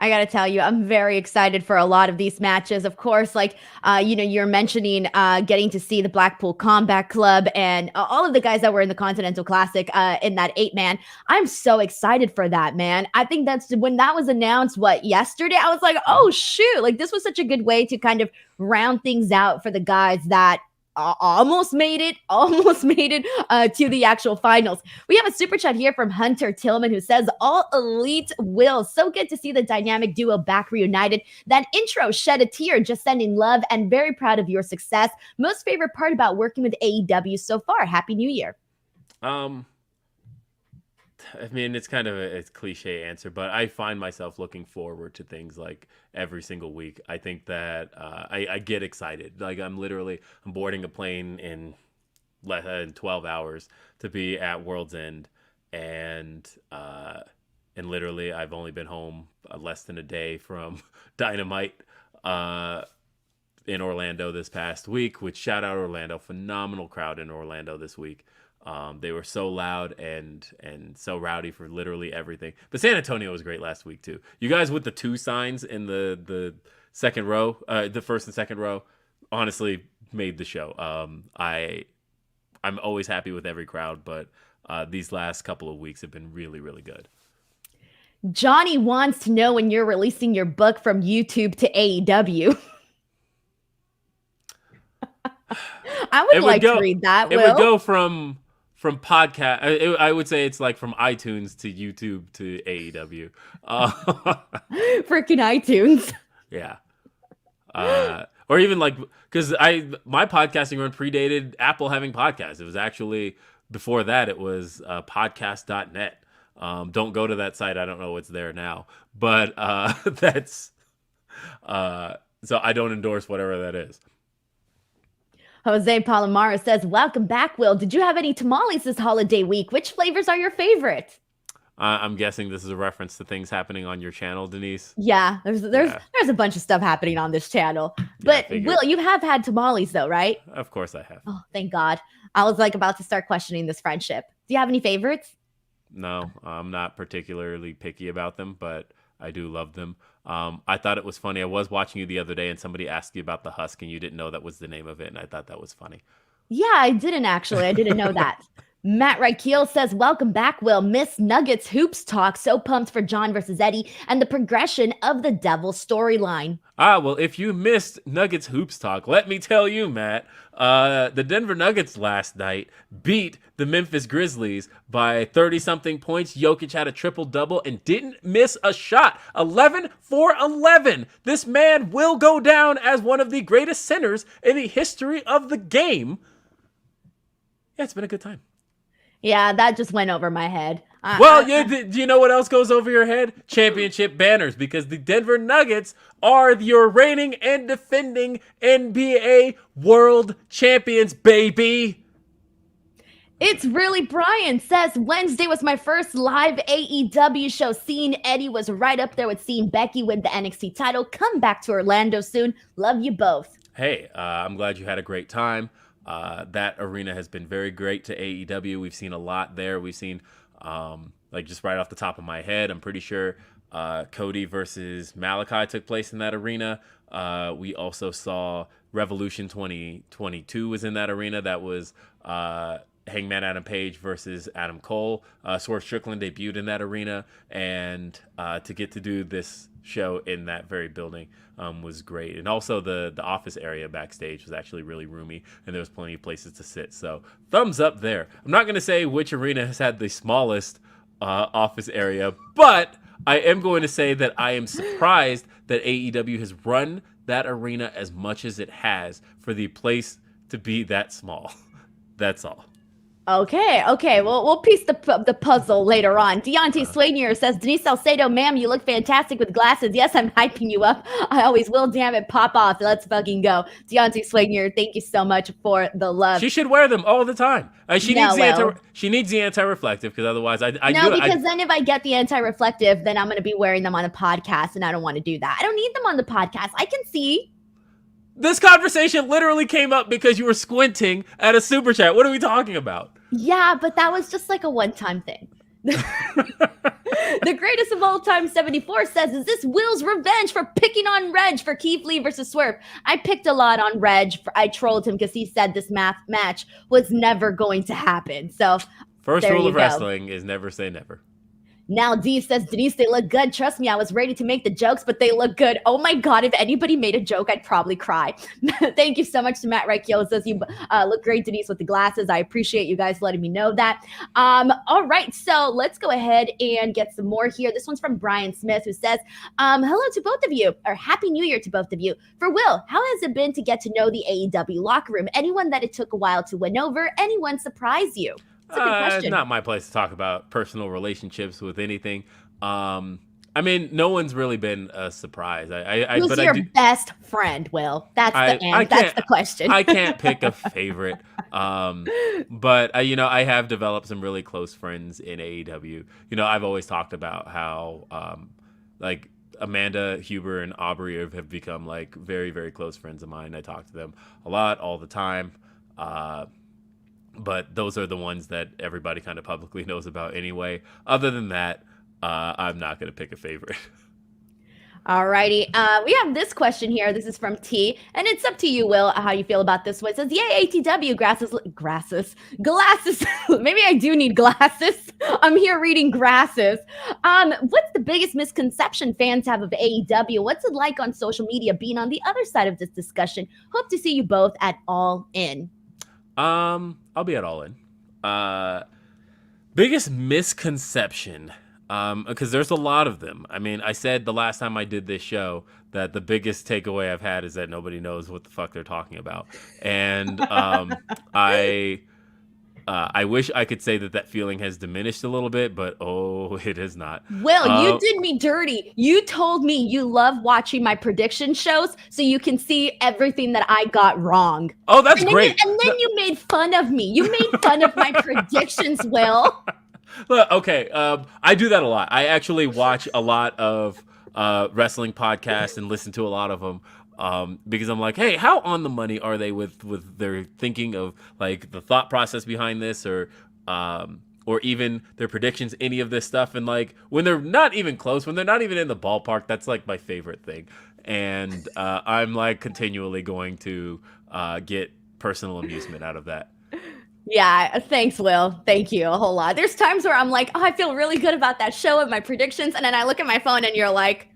I got to tell you, I'm very excited for a lot of these matches. Of course, like, you're mentioning getting to see the Blackpool Combat Club and all of the guys that were in the Continental Classic in that 8-man. I'm so excited for that, man. I think that's when that was announced, yesterday? I was like, oh, shoot. Like, this was such a good way to kind of round things out for the guys that almost made it to the actual finals. We have a super chat here from Hunter Tillman who says, all elite will. So good to see the dynamic duo back reunited. That intro shed a tear, just sending love and very proud of your success. Most favorite part about working with AEW so far. Happy New Year. Um, I mean, it's kind of a cliche answer, but I find myself looking forward to things like every single week. I think that I get excited. Like I'm boarding a plane in less than 12 hours to be at World's End, and literally I've only been home less than a day from Dynamite. In Orlando this past week, which shout out Orlando, phenomenal crowd in Orlando this week. They were so loud and so rowdy for literally everything. But San Antonio was great last week too. You guys with the 2 signs in the second row, the first and second row, honestly made the show. I'm always happy with every crowd, but these last couple of weeks have been really, really good. Johnny wants to know when you're releasing your book from YouTube to AEW. I would like to read that. It would go from podcast. I would say it's like from iTunes to YouTube to AEW. Freaking iTunes. Yeah. Or even like, because my podcasting run predated Apple having podcasts. It was actually before that. It was podcast.net. Don't go to that site. I don't know what's there now, but that's so I don't endorse whatever that is. Jose Palomaro says, welcome back, Will. Did you have any tamales this holiday week? Which flavors are your favorite? I'm guessing this is a reference to things happening on your channel, Denise. Yeah, there's a bunch of stuff happening on this channel. But Will, you have had tamales though, right? Of course I have. Oh, thank God. I was like about to start questioning this friendship. Do you have any favorites? No, I'm not particularly picky about them, but I do love them. I thought it was funny. I was watching you the other day and somebody asked you about the husk and you didn't know that was the name of it. And I thought that was funny. Yeah, I didn't actually. I didn't know that. Matt Reichel says, welcome back, Will. Miss Nuggets Hoops Talk. So pumped for John versus Eddie and the progression of the Devil storyline. Well, if you missed Nuggets Hoops Talk, let me tell you, Matt, the Denver Nuggets last night beat the Memphis Grizzlies by 30-something points. Jokic had a triple-double and didn't miss a shot. 11 for 11. This man will go down as one of the greatest centers in the history of the game. Yeah, it's been a good time. Yeah, that just went over my head. Do you know what else goes over your head? Championship banners, because the Denver Nuggets are your reigning and defending NBA World Champions, baby. It's really Brian says, Wednesday was my first live AEW show. Seeing Eddie was right up there with seeing Becky win the NXT title. Come back to Orlando soon. Love you both. Hey, I'm glad you had a great time. That arena has been very great to AEW. We've seen a lot there. We've seen, like just right off the top of my head, I'm pretty sure Cody versus Malachi took place in that arena. We also saw Revolution 2022 was in that arena. That was Hangman Adam Page versus Adam Cole. Swerve Strickland debuted in that arena. And to get to do this show in that very building was great. And also the office area backstage was actually really roomy and there was plenty of places to sit. So thumbs up there. I'm not going to say which arena has had the smallest office area, but I am going to say that I am surprised that AEW has run that arena as much as it has for the place to be that small. That's all. Okay. Well, we'll piece the puzzle later on. Deontay Swagnier says, Denise Salcedo, ma'am, you look fantastic with glasses. Yes, I'm hyping you up. I always will. Damn it, pop off. Let's fucking go. Deontay Swagnier, thank you so much for the love. She should wear them all the time. She needs the anti-reflective because otherwise because then if I get the anti-reflective, then I'm going to be wearing them on a podcast and I don't want to do that. I don't need them on the podcast. I can see. This conversation literally came up because you were squinting at a super chat. What are we talking about? Yeah, but that was just like a one-time thing. The greatest of all time 74 says, is this Will's revenge for picking on Reg for Keith Lee versus Swerve? I picked a lot on Reg. I trolled him because he said this match was never going to happen. So first rule of wrestling is never say never. Now D says, Denise, they look good. Trust me, I was ready to make the jokes, but they look good. Oh my God, if anybody made a joke, I'd probably cry. Thank you so much to Matt Reichel. Says you look great, Denise, with the glasses. I appreciate you guys letting me know that. All right, so let's go ahead and get some more here. This one's from Brian Smith, who says, hello to both of you, or Happy New Year to both of you. For Will, how has it been to get to know the AEW locker room? Anyone that it took a while to win over? Anyone surprise you? It's a good It's question. not my place to talk about personal relationships with anything. I mean, no one's really been a surprise. Who's But I your do. best friend, Will? That's the I end. That's can't. the question. I can't pick a favorite. But I have developed some really close friends in AEW. I've always talked about how like Amanda, Huber, and Aubrey have become like very, very close friends of mine. I talk to them a lot, all the time. But those are the ones that everybody kind of publicly knows about anyway. Other than that, I'm not going to pick a favorite. Alrighty. We have this question here. This is from T, and it's up to you, Will, how you feel about this one. It says, "Yay, ATW, glasses. Maybe I do need glasses. I'm here reading grasses. What's the biggest misconception fans have of AEW? What's it like on social media being on the other side of this discussion? Hope to see you both at All In." I'll be at All In. Biggest misconception. Because there's a lot of them. I mean, I said the last time I did this show that the biggest takeaway I've had is that nobody knows what the fuck they're talking about, and I wish I could say that feeling has diminished a little bit, but it has not. Will, you did me dirty. You told me you love watching my prediction shows so you can see everything that I got wrong. Oh, that's great. And then you made fun of me. You made fun of my predictions, Will. Look, okay, I do that a lot. I actually watch a lot of wrestling podcasts and listen to a lot of them because I'm like, hey, how on the money are they with their thinking of like the thought process behind this, or even their predictions, any of this stuff. And like when they're not even close, when they're not even in the ballpark, that's like my favorite thing. And I'm like continually going to get personal amusement out of that. Yeah, thanks, Will. Thank you a whole lot. There's times where I'm like, oh, I feel really good about that show and my predictions. And then I look at my phone and you're like,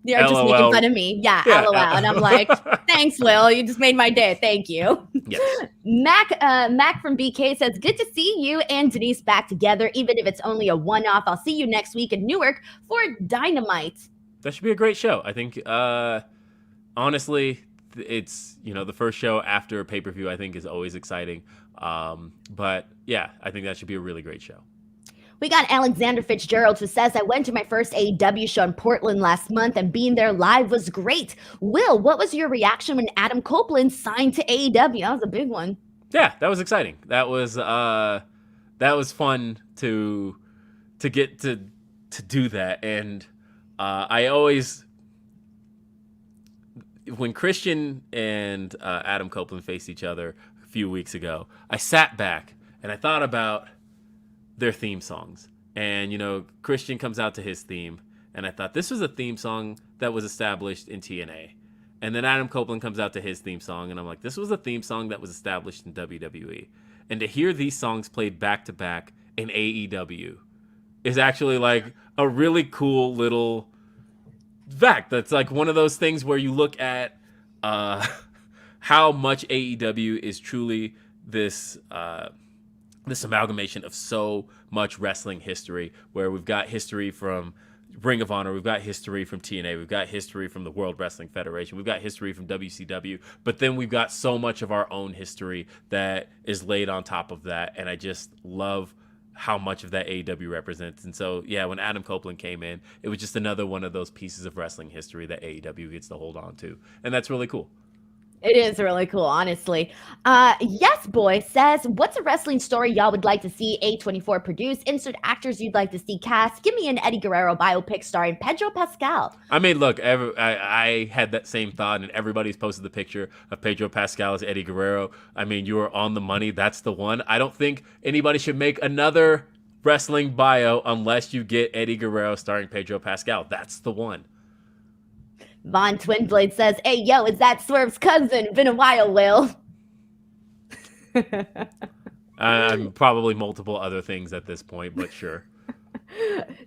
you're just making fun of me. Yeah, LOL. And I'm like, thanks, Will. You just made my day. Thank you. Yes. Mac from BK says, good to see you and Denise back together, even if it's only a one-off. I'll see you next week in Newark for Dynamite. That should be a great show. I think, honestly, it's, the first show after pay-per-view, I think, is always exciting. But yeah, I think that should be a really great show. We got Alexander Fitzgerald, who says, I went to my first AEW show in Portland last month and being there live was great. Will, what was your reaction when Adam Copeland signed to AEW? That was a big one. Yeah, that was exciting. That was fun to get to do that. And I always, when Christian and Adam Copeland faced each other a few weeks ago, I sat back and I thought about their theme songs. And, Christian comes out to his theme. And I thought this was a theme song that was established in TNA. And then Adam Copeland comes out to his theme song. And I'm like, this was a theme song that was established in WWE. And to hear these songs played back to back in AEW is actually like a really cool little fact. That's like one of those things where you look at how much AEW is truly this amalgamation of so much wrestling history, where we've got history from Ring of Honor, we've got history from TNA, we've got history from the World Wrestling Federation, we've got history from WCW, but then we've got so much of our own history that is laid on top of that, and I just love how much of that AEW represents. And so, yeah, when Adam Copeland came in, it was just another one of those pieces of wrestling history that AEW gets to hold on to, and that's really cool. It is really cool, honestly. Yes Boy says, what's a wrestling story y'all would like to see A24 produce? Insert actors you'd like to see cast. Give me an Eddie Guerrero biopic starring Pedro Pascal. I mean, look, I had that same thought, and everybody's posted the picture of Pedro Pascal as Eddie Guerrero. I mean, you are on the money. That's the one. I don't think anybody should make another wrestling bio unless you get Eddie Guerrero starring Pedro Pascal. That's the one. Von Twinblade says, hey, yo, is that Swerve's cousin? Been a while, Will. Probably multiple other things at this point, but sure.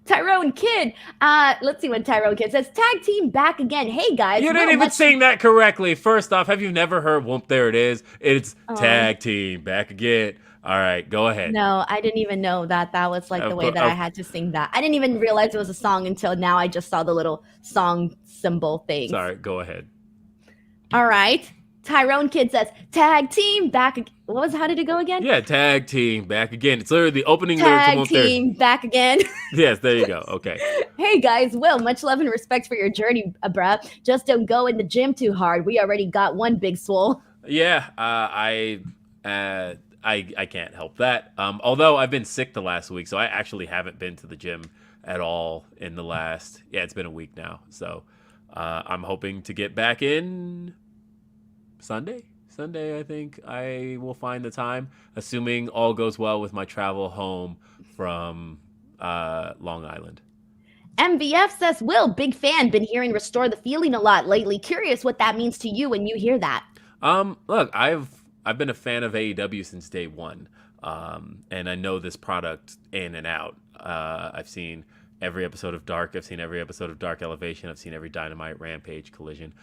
Tyrone Kidd. Let's see what Tyrone Kidd says. Tag team back again. Hey, guys. You didn't even sing that correctly. First off, have you never heard Whoop, there it is? It's tag team back again. All right, go ahead. No, I didn't even know that was like the way that I had to sing that. I didn't even realize it was a song until now. I just saw the little song symbol thing. Sorry, go ahead. All right. Tyrone Kid says, tag team back. How did it go again? Yeah, tag team back again. It's literally the opening lyrics Tag of there. team back again. Yes, there you go. Okay. Hey guys, Will, much love and respect for your journey, bruh. Just don't go in the gym too hard. We already got one big swole. Yeah, I can't help that. Although I've been sick the last week, so I actually haven't been to the gym at all in the last. Yeah, it's been a week now. So I'm hoping to get back in Sunday, I think I will find the time, assuming all goes well with my travel home from Long Island. MVF says, Will, big fan. Been hearing Restore the Feeling a lot lately. Curious what that means to you when you hear that. Look, I've been a fan of AEW since day one, and I know this product in and out. I've seen every episode of Dark. I've seen every episode of Dark Elevation. I've seen every Dynamite, Rampage, Collision.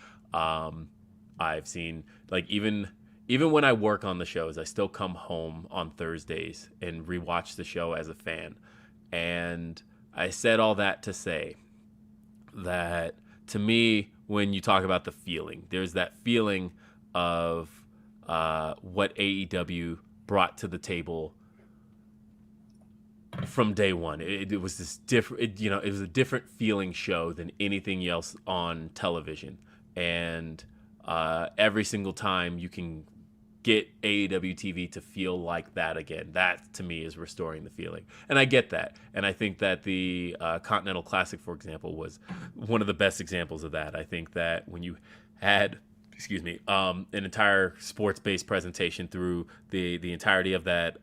I've seen, like, even when I work on the shows, I still come home on Thursdays and rewatch the show as a fan. And I said all that to say that, to me, when you talk about the feeling, there's that feeling of what AEW brought to the table from day one. It was this different, it was a different feeling show than anything else on television. And every single time you can get AEW TV to feel like that again, that to me is restoring the feeling. And I get that. And I think that the Continental Classic, for example, was one of the best examples of that. I think that when you had, an entire sports-based presentation through the entirety of that,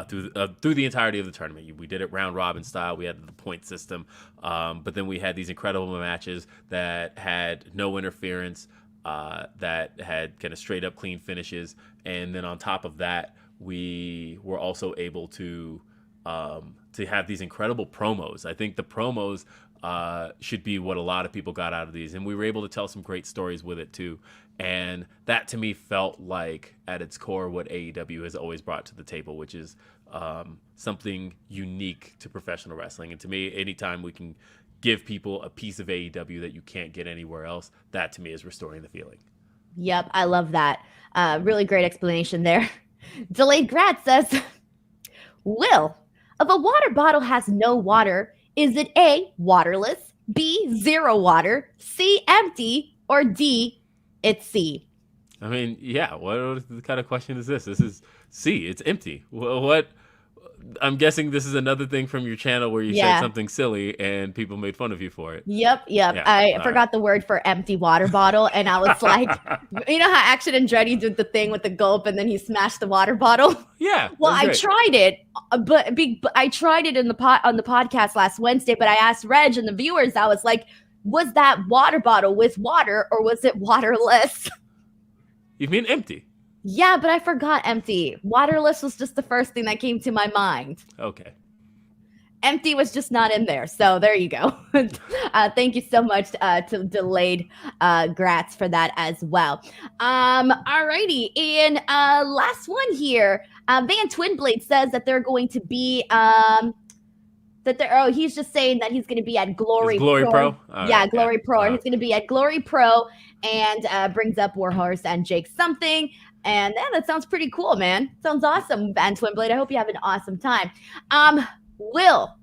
through the entirety of the tournament. We did it round robin style. We had the point system, but then we had these incredible matches that had no interference, that had kind of straight up clean finishes, and then on top of that, we were also able to have these incredible promos. I think the promos should be what a lot of people got out of these, and we were able to tell some great stories with it too. And that to me felt like at its core what AEW has always brought to the table, which is something unique to professional wrestling. And to me, anytime we can give people a piece of AEW that you can't get anywhere else, that to me is restoring the feeling. Yep, I love that. Really great explanation there. Delayed Grad says, Will, if a water bottle has no water, is it A, waterless, B, zero water, C, empty, or D, it's C? I mean, yeah, what kind of question is this? This is C, it's empty. What? I'm guessing this is another thing from your channel where you said something silly and people made fun of you for it. Yep. Yeah, I forgot the word for empty water bottle. And I was like, you know how Action Andretti did the thing with the gulp and then he smashed the water bottle? Yeah. Well, I tried it, but I tried it on the podcast last Wednesday, but I asked Reg and the viewers, I was like, was that water bottle with water or was it waterless? You mean empty? Yeah, but I forgot empty. Waterless was just the first thing that came to my mind. Okay. Empty was just not in there. So there you go. Thank you so much to Delayed Grats for that as well. Alrighty. And last one here. Van Twinblade says that they're going to be he's just saying that he's going to be at Glory Pro. Yeah, Glory Pro. He's going to be at Glory Pro and brings up Warhorse and Jake something. And that sounds pretty cool, man. Sounds awesome, Van Twinblade. I hope you have an awesome time. Will,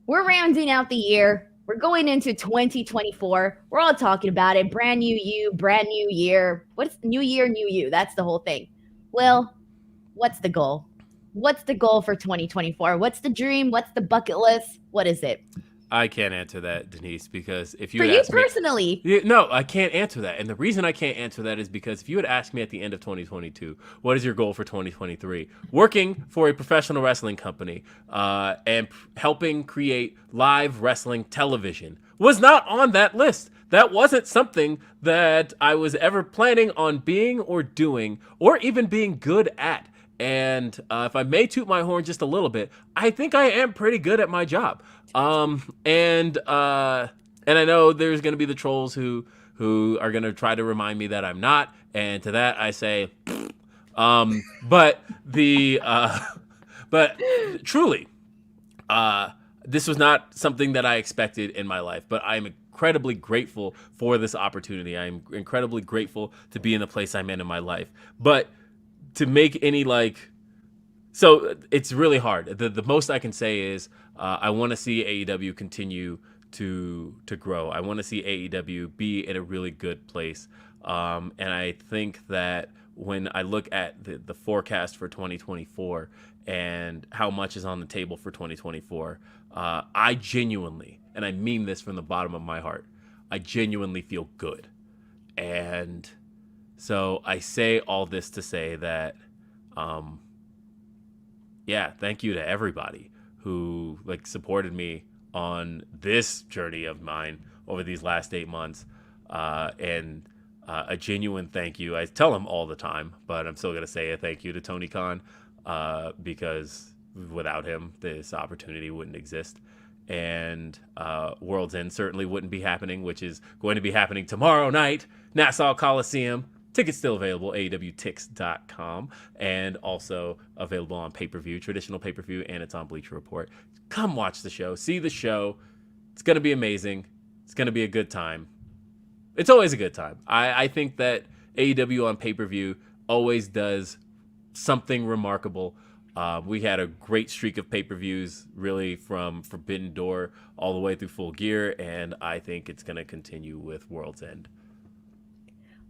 we're rounding out the year. We're going into 2024. We're all talking about it. Brand new you, brand new year. What's new year, new you? That's the whole thing. Will, what's the goal? What's the goal for 2024? What's the dream? What's the bucket list? What is it? I can't answer that, Denise, because if you for you personally, no, I can't answer that. And the reason I can't answer that is because if you had asked me at the end of 2022, what is your goal for 2023? Working for a professional wrestling company and helping create live wrestling television was not on that list. That wasn't something that I was ever planning on being or doing or even being good at. And if I may toot my horn just a little bit, I think I am pretty good at my job. And I know there's going to be the trolls who are going to try to remind me that I'm not. And to that I say, but truly, this was not something that I expected in my life. But I'm incredibly grateful for this opportunity. I'm incredibly grateful to be in the place I'm in my life. But to make any so it's really hard. The most I can say is I want to see AEW continue to grow. I want to see AEW be in a really good place. And I think that when I look at the forecast for 2024 and how much is on the table for 2024, I genuinely, and I mean this from the bottom of my heart, I genuinely feel good. And so I say all this to say that, thank you to everybody who supported me on this journey of mine over these last 8 months. And a genuine thank you. I tell him all the time, but I'm still going to say a thank you to Tony Khan, because without him, this opportunity wouldn't exist. And World's End certainly wouldn't be happening, which is going to be happening tomorrow night, Nassau Coliseum. Tickets still available, AEWTix.com, and also available on pay-per-view, traditional pay-per-view, and it's on Bleacher Report. Come watch the show. See the show. It's going to be amazing. It's going to be a good time. It's always a good time. I think that AEW on pay-per-view always does something remarkable. We had a great streak of pay-per-views, really from Forbidden Door all the way through Full Gear, and I think it's going to continue with World's End.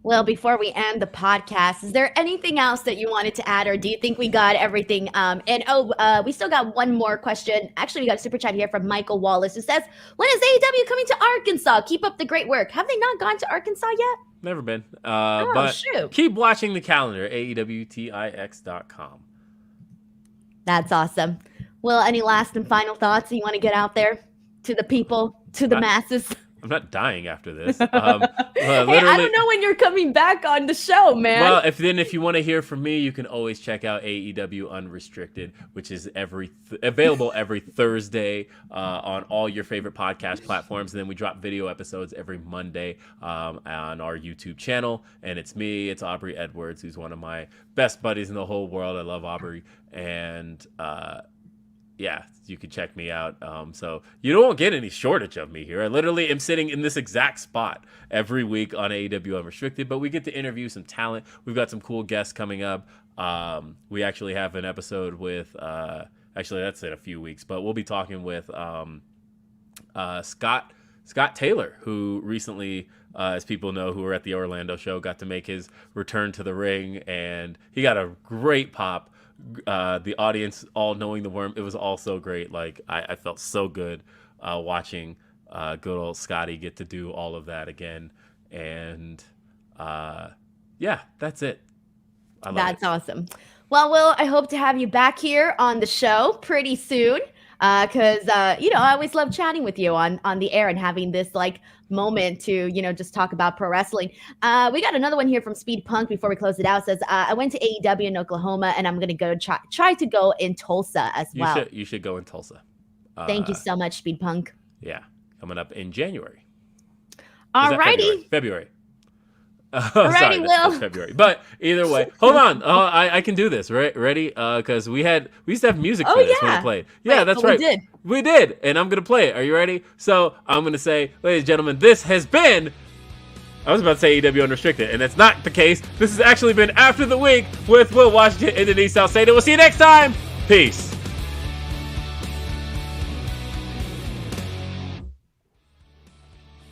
Well, before we end the podcast, is there anything else that you wanted to add, or do you think we got everything? We still got one more question. Actually, we got a super chat here from Michael Wallace who says, when is AEW coming to Arkansas? Keep up the great work. Have they not gone to Arkansas yet? Never been. But shoot. Keep watching the calendar, AEWTix.com. That's awesome. Well, any last and final thoughts you want to get out there to the people, to the masses? I'm not dying after this. Hey, I don't know when you're coming back on the show, man. Well, if you want to hear from me, you can always check out AEW Unrestricted, which is available every Thursday on all your favorite podcast platforms. And then we drop video episodes every Monday on our YouTube channel. And it's me, it's Aubrey Edwards, who's one of my best buddies in the whole world. I love Aubrey. And you can check me out. So you don't get any shortage of me here. I literally am sitting in this exact spot every week on AEW Unrestricted, but we get to interview some talent. We've got some cool guests coming up. We actually have an episode with, that's in a few weeks, but we'll be talking with Scott Taylor, who recently, as people know who were at the Orlando show, got to make his return to the ring, and he got a great pop. The audience all knowing the worm, it was all so great. I felt so good watching good old Scotty get to do all of that again. And that's it. That's awesome. Well, Will, I hope to have you back here on the show pretty soon. Because I always love chatting with you on the air and having this moment to just talk about pro wrestling. We got another one here from Speed Punk before we close it out. It says, I went to AEW in Oklahoma and I'm gonna go try to go in Tulsa as well. You should go in Tulsa. Thank you so much, Speed Punk. Yeah, coming up in January. Alrighty. February. Alrighty, Will. February. But either way, hold on. I can do this. Right? Ready? Because we used to have music for this when we played. Yeah, Wait, that's right. We did. And I'm going to play it. Are you ready? So I'm going to say, ladies and gentlemen, this has been, I was about to say AEW Unrestricted, and that's not the case. This has actually been After the Week with Will Washington and Denise Salcedo. We'll see you next time. Peace.